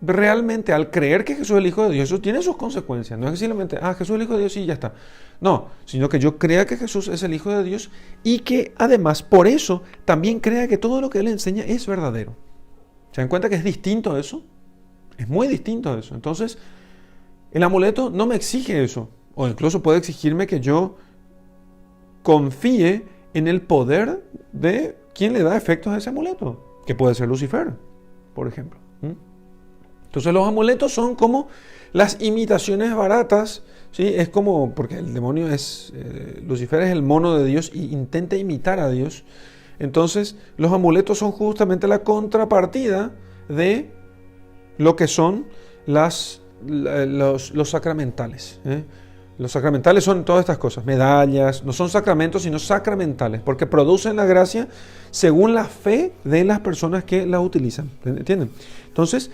realmente al creer que Jesús es el Hijo de Dios, eso tiene sus consecuencias. No es que simplemente, Jesús es el Hijo de Dios y ya está. No, sino que yo crea que Jesús es el Hijo de Dios y que además por eso también crea que todo lo que Él enseña es verdadero. ¿Se dan cuenta que es distinto a eso? Es muy distinto a eso. Entonces, el amuleto no me exige eso. O incluso puede exigirme que yo confíe en el poder de quien le da efectos a ese amuleto, que puede ser Lucifer, por ejemplo. Entonces los amuletos son como las imitaciones baratas, ¿sí? Es como, porque el demonio Lucifer es el mono de Dios y intenta imitar a Dios. Entonces los amuletos son justamente la contrapartida de lo que son los sacramentales. Los sacramentales son todas estas cosas, medallas, no son sacramentos sino sacramentales, porque producen la gracia según la fe de las personas que la utilizan. ¿Entienden? Entonces,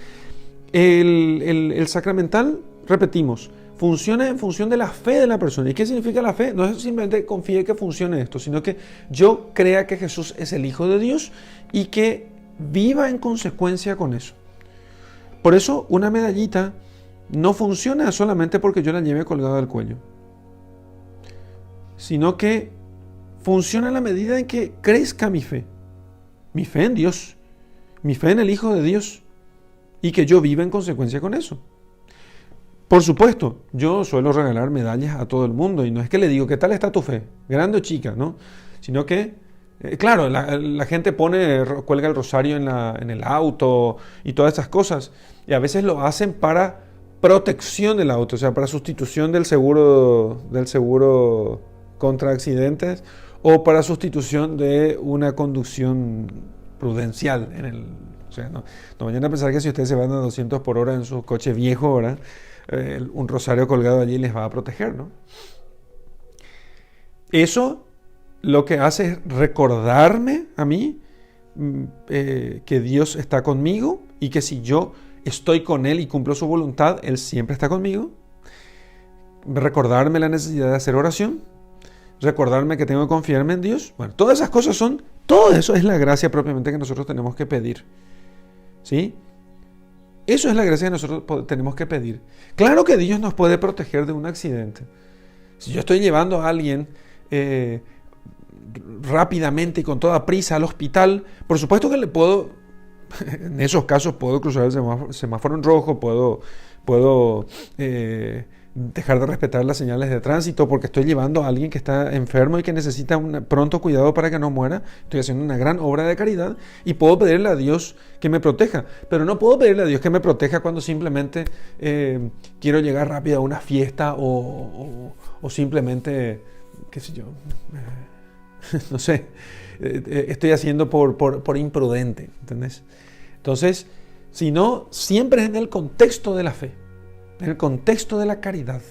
el sacramental, repetimos, funciona en función de la fe de la persona. ¿Y qué significa la fe? No es simplemente confíe que funcione esto, sino que yo crea que Jesús es el Hijo de Dios y que viva en consecuencia con eso. Por eso una medallita no funciona solamente porque yo la lleve colgada del cuello, sino que funciona en la medida en que crezca mi fe en Dios, mi fe en el Hijo de Dios, y que yo viva en consecuencia con eso. Por supuesto, yo suelo regalar medallas a todo el mundo, y no es que le digo, ¿qué tal está tu fe? ¿Grande o chica? ¿No? Sino que, claro, la gente cuelga el rosario en el auto y todas esas cosas, y a veces lo hacen para protección del auto, o sea, para sustitución del seguro contra accidentes o para sustitución de una conducción prudencial o sea, no vayan a pensar que si ustedes se van a 200 por hora en su coche viejo, ¿verdad? Un rosario colgado allí les va a proteger, ¿no? Eso lo que hace es recordarme a mí que Dios está conmigo y que si yo estoy con Él y cumplo su voluntad, Él siempre está conmigo. Recordarme la necesidad de hacer oración. Recordarme que tengo que confiarme en Dios. Bueno, todas esas cosas todo eso es la gracia propiamente que nosotros tenemos que pedir. ¿Sí? Eso es la gracia que nosotros tenemos que pedir. Claro que Dios nos puede proteger de un accidente. Si yo estoy llevando a alguien rápidamente y con toda prisa al hospital, por supuesto que le puedo... En esos casos puedo cruzar el semáforo en rojo, puedo dejar de respetar las señales de tránsito porque estoy llevando a alguien que está enfermo y que necesita un pronto cuidado para que no muera. Estoy haciendo una gran obra de caridad y puedo pedirle a Dios que me proteja, pero no puedo pedirle a Dios que me proteja cuando simplemente quiero llegar rápido a una fiesta o simplemente, qué sé yo, no sé, estoy haciendo por imprudente, ¿entendés? Entonces, sino siempre en el contexto de la fe, en el contexto de la caridad.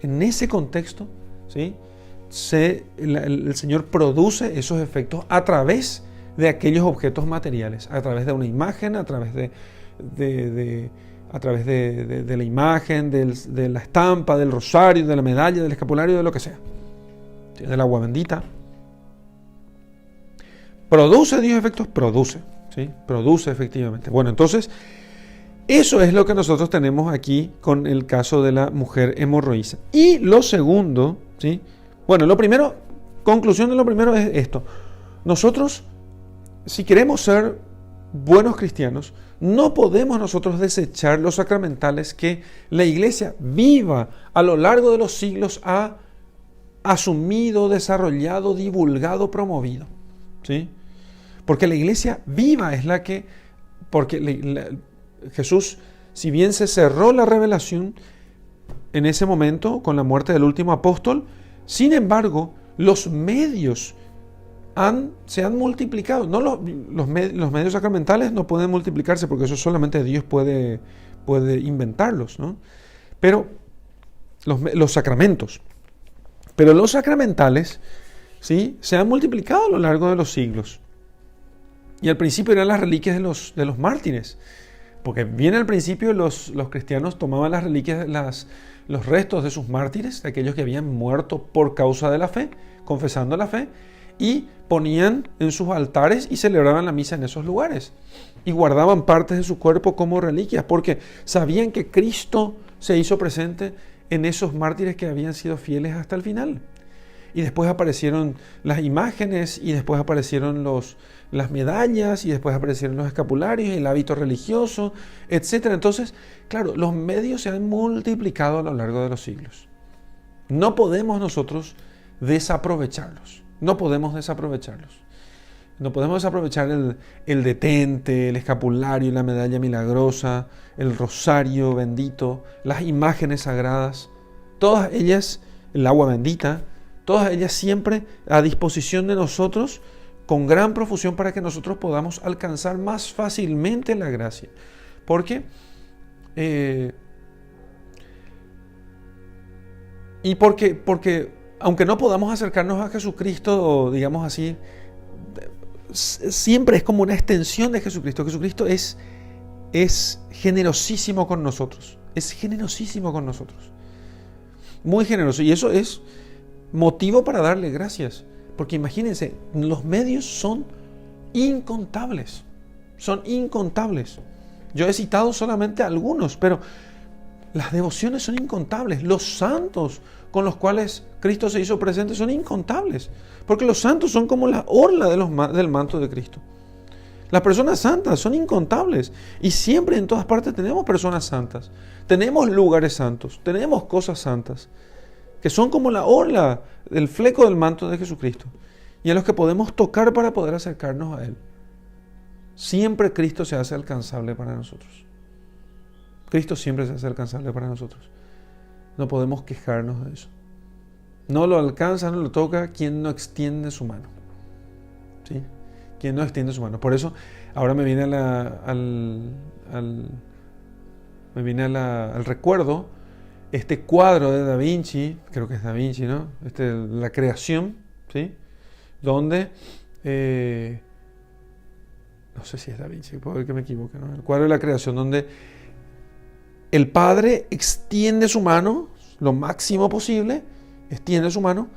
En ese contexto, ¿sí? El Señor produce esos efectos a través de aquellos objetos materiales, a través de una imagen, a través de a través de la imagen, de la estampa, del rosario, de la medalla, del escapulario, de lo que sea, del agua bendita. ¿Produce Dios efectos? Produce, ¿sí? Produce efectivamente. Bueno, entonces, eso es lo que nosotros tenemos aquí con el caso de la mujer hemorroísa. Y lo segundo, ¿sí? Bueno, lo primero, conclusión de lo primero es esto. Nosotros, si queremos ser buenos cristianos, no podemos nosotros desechar los sacramentales que la Iglesia viva a lo largo de los siglos ha asumido, desarrollado, divulgado, promovido, ¿sí? Porque la Iglesia viva es la que, Jesús, si bien se cerró la revelación en ese momento con la muerte del último apóstol, sin embargo, los medios se han multiplicado. No los medios sacramentales no pueden multiplicarse porque eso solamente Dios puede inventarlos, ¿no? Pero los sacramentos. Pero los sacramentales, ¿sí?, se han multiplicado a lo largo de los siglos. Y al principio eran las reliquias de los mártires. Porque bien al principio los cristianos tomaban las reliquias, los restos de sus mártires, de aquellos que habían muerto por causa de la fe, confesando la fe, y ponían en sus altares y celebraban la misa en esos lugares. Y guardaban partes de su cuerpo como reliquias, porque sabían que Cristo se hizo presente en esos mártires que habían sido fieles hasta el final. Y después aparecieron las imágenes, y después aparecieron las medallas, y después aparecieron los escapularios, el hábito religioso, etc. Entonces, claro, los medios se han multiplicado a lo largo de los siglos. No podemos nosotros desaprovecharlos. No podemos desaprovecharlos. No podemos desaprovechar el detente, el escapulario, la medalla milagrosa, el rosario bendito, las imágenes sagradas, todas ellas, el agua bendita, todas ellas siempre a disposición de nosotros con gran profusión para que nosotros podamos alcanzar más fácilmente la gracia. Porque aunque no podamos acercarnos a Jesucristo, digamos así, siempre es como una extensión de Jesucristo. Jesucristo es generosísimo con nosotros. Es generosísimo con nosotros. Muy generoso. Y eso es motivo para darle gracias. Porque imagínense, los medios son incontables. Son incontables. Yo he citado solamente algunos, pero las devociones son incontables. Los santos con los cuales Cristo se hizo presente son incontables. Porque los santos son como la orla del manto de Cristo. Las personas santas son incontables. Y siempre en todas partes tenemos personas santas. Tenemos lugares santos. Tenemos cosas santas. Que son como la orla, el fleco del manto de Jesucristo. Y a los que podemos tocar para poder acercarnos a Él. Siempre Cristo se hace alcanzable para nosotros. Cristo siempre se hace alcanzable para nosotros. No podemos quejarnos de eso. No lo alcanza, no lo toca quien no extiende su mano. ¿Sí? Quien no extiende su mano. Por eso ahora me viene al recuerdo este cuadro de Da Vinci, creo que es Da Vinci, ¿no? La creación, ¿sí? Donde, no sé si es Da Vinci, puede que me equivoque, ¿no? El cuadro de la creación donde el Padre extiende su mano lo máximo posible, extiende su mano,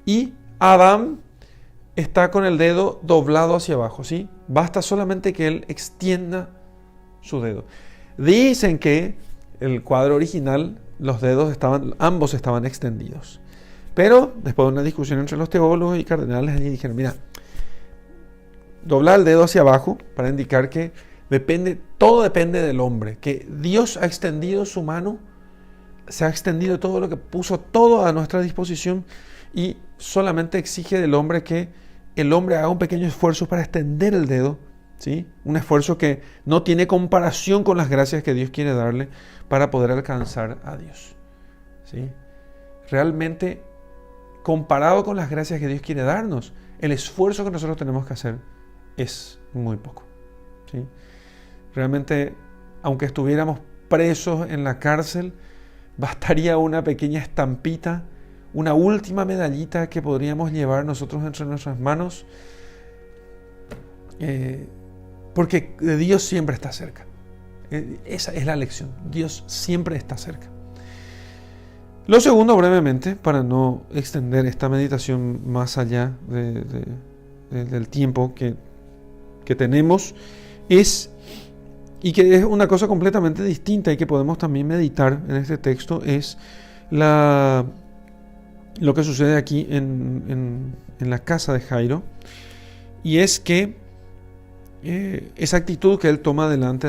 y Adán está con el dedo doblado hacia abajo, ¿sí? Basta solamente que él extienda su dedo. Dicen que el cuadro original, ambos estaban extendidos. Pero después de una discusión entre los teólogos y cardenales, allí dijeron, mira, doblar el dedo hacia abajo para indicar que todo depende del hombre, que Dios ha extendido su mano, se ha extendido todo lo que puso todo a nuestra disposición, y solamente exige del hombre que el hombre haga un pequeño esfuerzo para extender el dedo, ¿sí? Un esfuerzo que no tiene comparación con las gracias que Dios quiere darle para poder alcanzar a Dios, ¿sí? Realmente, comparado con las gracias que Dios quiere darnos, el esfuerzo que nosotros tenemos que hacer es muy poco, ¿sí? Realmente, aunque estuviéramos presos en la cárcel, bastaría una pequeña estampita, una última medallita que podríamos llevar nosotros entre nuestras manos, porque Dios siempre está cerca. Esa es la lección. Dios siempre está cerca. Lo segundo, brevemente, para no extender esta meditación más allá del tiempo que tenemos, y que es una cosa completamente distinta y que podemos también meditar en este texto, es lo que sucede aquí en la casa de Jairo, y es que esa actitud que él toma delante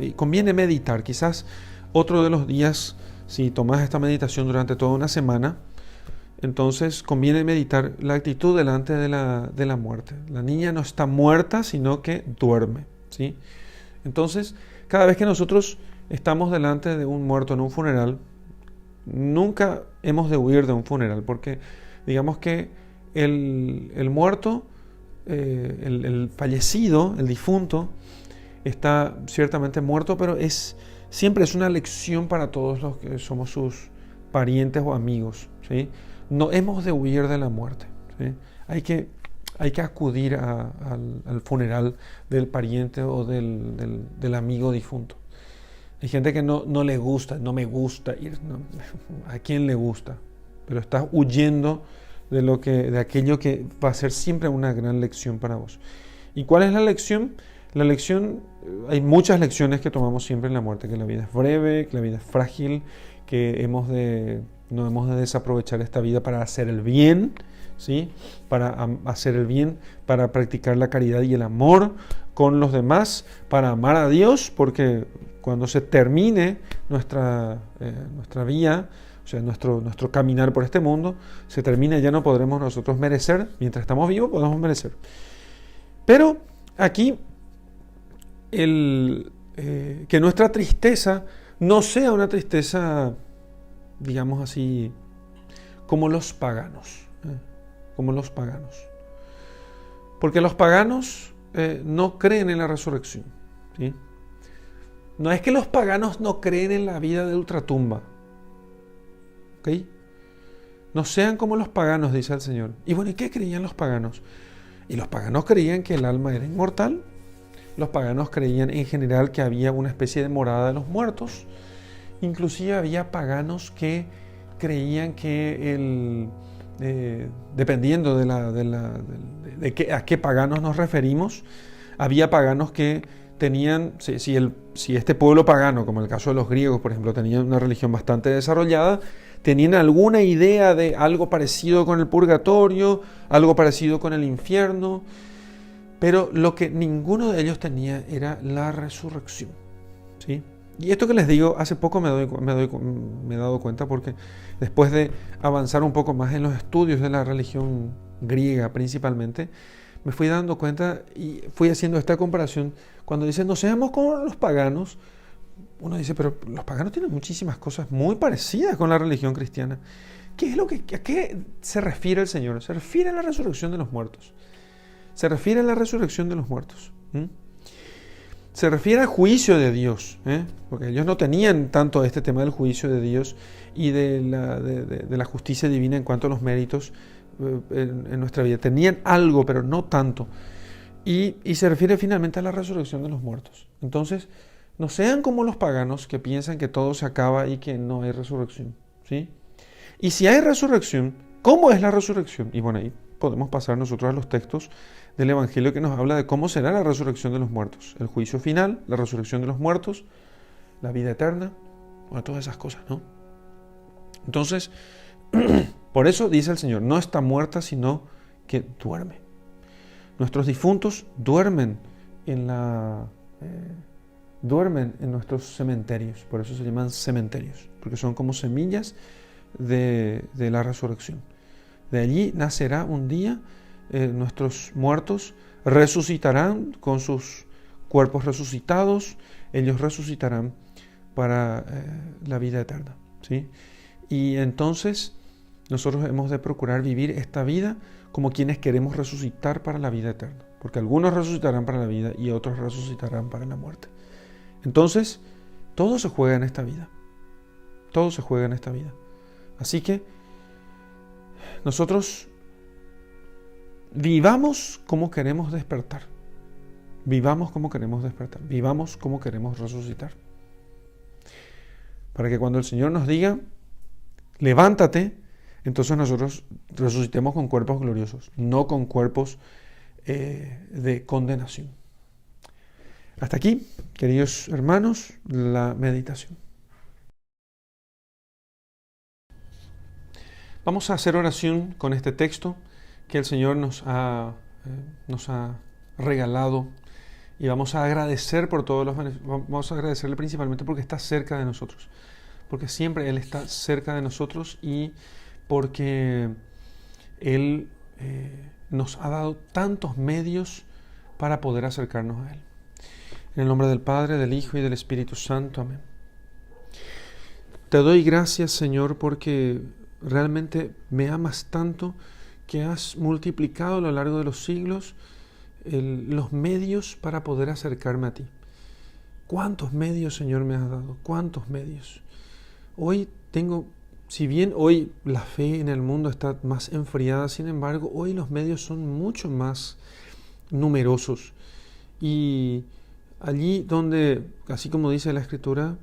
y conviene meditar. Quizás otro de los días, si tomas esta meditación durante toda una semana, entonces conviene meditar la actitud delante de la muerte. La niña no está muerta, sino que duerme, ¿sí? Entonces, cada vez que nosotros estamos delante de un muerto en un funeral, nunca hemos de huir de un funeral, porque digamos que el muerto, el fallecido, el difunto, está ciertamente muerto, pero siempre es una lección para todos los que somos sus parientes o amigos, ¿sí? No hemos de huir de la muerte, ¿sí? Hay que acudir al funeral del pariente o del amigo difunto. Hay gente que no le gusta, no me gusta ir. No, ¿a quién le gusta? Pero estás huyendo de aquello que va a ser siempre una gran lección para vos. ¿Y cuál es la lección? La lección, hay muchas lecciones que tomamos siempre en la muerte, que la vida es breve, que la vida es frágil, que no hemos de desaprovechar esta vida para hacer el bien, ¿sí? Para hacer el bien, para practicar la caridad y el amor con los demás, para amar a Dios, porque cuando se termine nuestra vía, o sea, nuestro caminar por este mundo, se termina, ya no podremos nosotros merecer. Mientras estamos vivos podemos merecer. Pero aquí, que nuestra tristeza no sea una tristeza, digamos así, como los paganos. Como los paganos. Porque los paganos no creen en la resurrección, ¿sí? No es que los paganos no creen en la vida de ultratumba. ¿Ok? No sean como los paganos, dice el Señor. Y bueno, ¿y qué creían los paganos? Y los paganos creían que el alma era inmortal. Los paganos creían en general que había una especie de morada de los muertos. Inclusive había paganos que creían que dependiendo a qué paganos nos referimos, había paganos que tenían, si este pueblo pagano, como el caso de los griegos, por ejemplo, tenían una religión bastante desarrollada, tenían alguna idea de algo parecido con el purgatorio, algo parecido con el infierno, pero lo que ninguno de ellos tenía era la resurrección, ¿sí? Y esto que les digo, hace poco me he dado cuenta, porque después de avanzar un poco más en los estudios de la religión griega principalmente, me fui dando cuenta y fui haciendo esta comparación. Cuando dicen no seamos como los paganos, uno dice, pero los paganos tienen muchísimas cosas muy parecidas con la religión cristiana. ¿A qué se refiere el Señor? Se refiere a la resurrección de los muertos. Se refiere a la resurrección de los muertos. Se refiere al juicio de Dios, porque ellos no tenían tanto este tema del juicio de Dios y de la justicia divina en cuanto a los méritos en nuestra vida. Tenían algo, pero no tanto. Y se refiere finalmente a la resurrección de los muertos. Entonces, no sean como los paganos que piensan que todo se acaba y que no hay resurrección, ¿sí? Y si hay resurrección, ¿cómo es la resurrección? Y bueno, ahí podemos pasar nosotros a los textos del Evangelio que nos habla de cómo será la resurrección de los muertos. El juicio final, la resurrección de los muertos, la vida eterna, bueno, todas esas cosas, ¿no? Entonces, por eso dice el Señor, no está muerta, sino que duerme. Nuestros difuntos duermen en nuestros cementerios, por eso se llaman cementerios, porque son como semillas de la resurrección. De allí nacerá un día, nuestros muertos resucitarán con sus cuerpos resucitados, ellos resucitarán para la vida eterna, ¿sí? Y entonces nosotros hemos de procurar vivir esta vida como quienes queremos resucitar para la vida eterna, porque algunos resucitarán para la vida y otros resucitarán para la muerte. Entonces, todo se juega en esta vida, todo se juega en esta vida. Así que nosotros vivamos como queremos despertar. vivamos como queremos despertar, vivamos como queremos resucitar. Para que cuando el Señor nos diga, levántate, entonces nosotros resucitemos con cuerpos gloriosos, no con cuerpos de condenación. Hasta aquí, queridos hermanos, la meditación. Vamos a hacer oración con este texto que el Señor nos ha regalado, y vamos a agradecer por todos los beneficios. Vamos a agradecerle principalmente porque está cerca de nosotros, porque siempre Él está cerca de nosotros y porque Él nos ha dado tantos medios para poder acercarnos a Él. En el nombre del Padre, del Hijo y del Espíritu Santo. Amén. Te doy gracias, Señor, porque realmente me amas tanto que has multiplicado a lo largo de los siglos los medios para poder acercarme a ti. ¿Cuántos medios, Señor, me has dado? ¿Cuántos medios? Hoy si bien hoy la fe en el mundo está más enfriada, sin embargo, hoy los medios son mucho más numerosos. Y allí donde, así como dice la Escritura,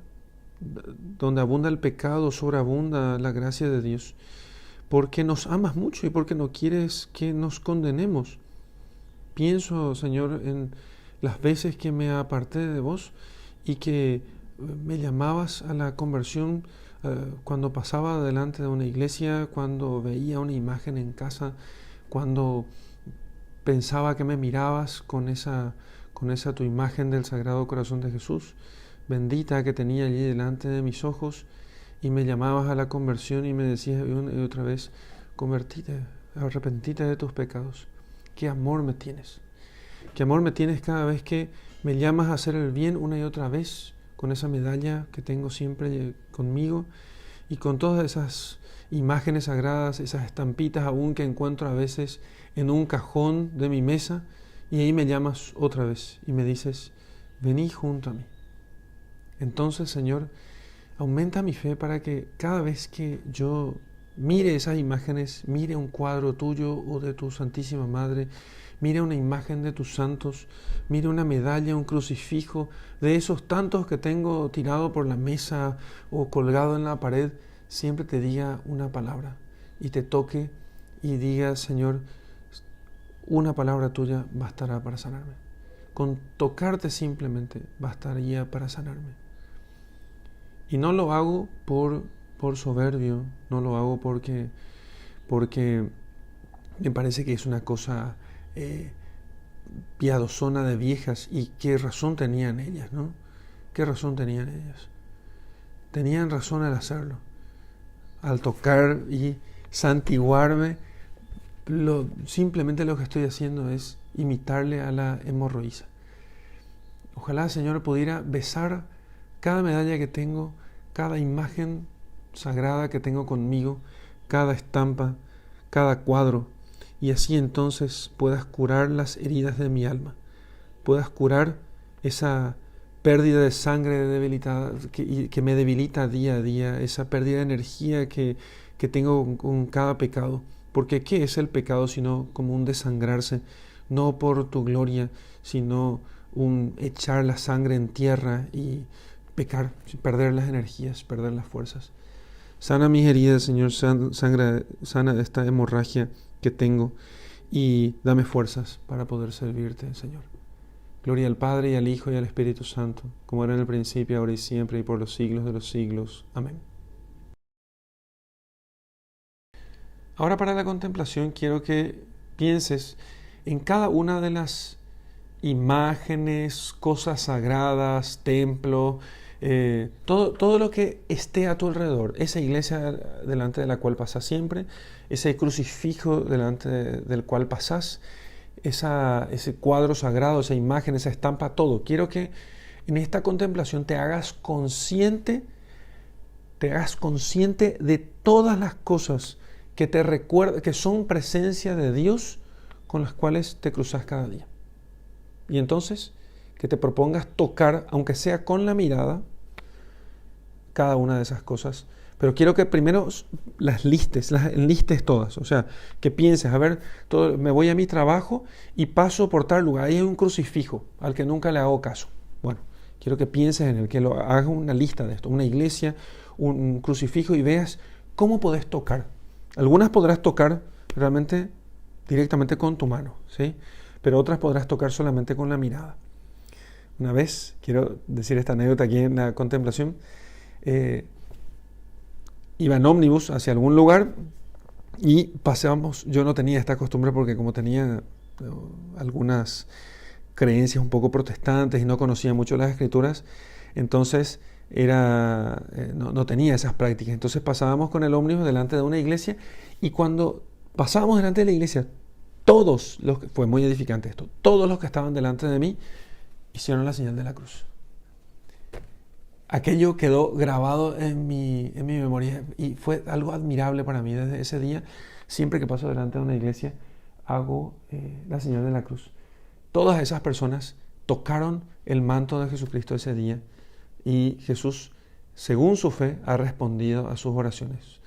donde abunda el pecado, sobreabunda la gracia de Dios, porque nos amas mucho y porque no quieres que nos condenemos. Pienso, Señor, en las veces que me aparté de vos y que me llamabas a la conversión cuando pasaba delante de una iglesia, cuando veía una imagen en casa, cuando pensaba que me mirabas con esa tu imagen del Sagrado Corazón de Jesús, bendita, que tenía allí delante de mis ojos, y me llamabas a la conversión y me decías una y otra vez, convertite, arrepentite de tus pecados. Qué amor me tienes. Qué amor me tienes cada vez que me llamas a hacer el bien una y otra vez, con esa medalla que tengo siempre conmigo y con todas esas imágenes sagradas, esas estampitas aún que encuentro a veces en un cajón de mi mesa, y ahí me llamas otra vez y me dices, vení junto a mí. Entonces, Señor, aumenta mi fe para que cada vez que yo mire esas imágenes, mire un cuadro tuyo o de tu Santísima Madre, mire una imagen de tus santos, mire una medalla, un crucifijo, de esos tantos que tengo tirado por la mesa o colgado en la pared, siempre te diga una palabra y te toque y diga, Señor, una palabra tuya bastará para sanarme. Con tocarte simplemente bastaría para sanarme. Y no lo hago por soberbio, no lo hago porque me parece que es una cosa piadosona de viejas, y qué razón tenían ellas, ¿no? ¿Qué razón tenían ellas? Tenían razón al hacerlo, al tocar y santiguarme. Simplemente lo que estoy haciendo es imitarle a la hemorroísa. Ojalá, Señor, pudiera besar cada medalla que tengo, cada imagen sagrada que tengo conmigo, cada estampa, cada cuadro, y así entonces puedas curar las heridas de mi alma, puedas curar esa pérdida de sangre debilitada que me debilita día a día, esa pérdida de energía que tengo con cada pecado. Porque ¿qué es el pecado sino como un desangrarse, no por tu gloria, sino un echar la sangre en tierra y pecar, perder las energías, perder las fuerzas? Sana mis heridas, Señor, sana esta hemorragia que tengo y dame fuerzas para poder servirte, Señor. Gloria al Padre y al Hijo y al Espíritu Santo, como era en el principio, ahora y siempre, y por los siglos de los siglos. Amén. Ahora, para la contemplación quiero que pienses en cada una de las imágenes, cosas sagradas, templo, todo lo que esté a tu alrededor, esa iglesia delante de la cual pasas siempre, ese crucifijo delante del cual pasas, ese cuadro sagrado, esa imagen, esa estampa, todo. Quiero que en esta contemplación te hagas consciente de todas las cosas que te recuerdan, que son presencia de Dios, con las cuales te cruzas cada día. Y entonces, que te propongas tocar, aunque sea con la mirada, cada una de esas cosas, Pero quiero que primero las enlistes todas. O sea, que pienses, a ver, me voy a mi trabajo y paso por tal lugar. Ahí hay un crucifijo al que nunca le hago caso. Bueno, quiero que pienses en el que lo hagas una lista de esto. Una iglesia, un crucifijo, y veas cómo podés tocar. Algunas podrás tocar realmente directamente con tu mano, ¿sí? Pero otras podrás tocar solamente con la mirada. Una vez, quiero decir esta anécdota aquí en la contemplación, iba en ómnibus hacia algún lugar y paseábamos. Yo no tenía esta costumbre porque como tenía algunas creencias un poco protestantes y no conocía mucho las escrituras, entonces no tenía esas prácticas. Entonces pasábamos con el ómnibus delante de una iglesia, y cuando pasábamos delante de la iglesia, fue muy edificante esto, todos los que estaban delante de mí hicieron la señal de la cruz. Aquello quedó grabado en mi memoria y fue algo admirable para mí. Desde ese día, siempre que paso delante de una iglesia, hago la señal de la cruz. Todas esas personas tocaron el manto de Jesucristo ese día, y Jesús, según su fe, ha respondido a sus oraciones.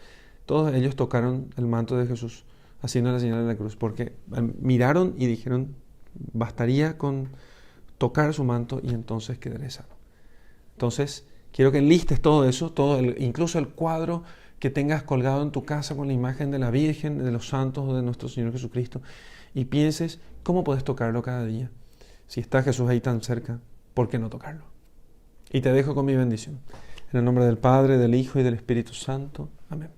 Todos ellos tocaron el manto de Jesús haciendo la señal de la cruz, porque miraron y dijeron, bastaría con tocar su manto y entonces quedaré sano. Entonces, quiero que enlistes todo eso, incluso el cuadro que tengas colgado en tu casa con la imagen de la Virgen, de los santos o de nuestro Señor Jesucristo, y pienses cómo puedes tocarlo cada día. Si está Jesús ahí tan cerca, ¿por qué no tocarlo? Y te dejo con mi bendición. En el nombre del Padre, del Hijo y del Espíritu Santo. Amén.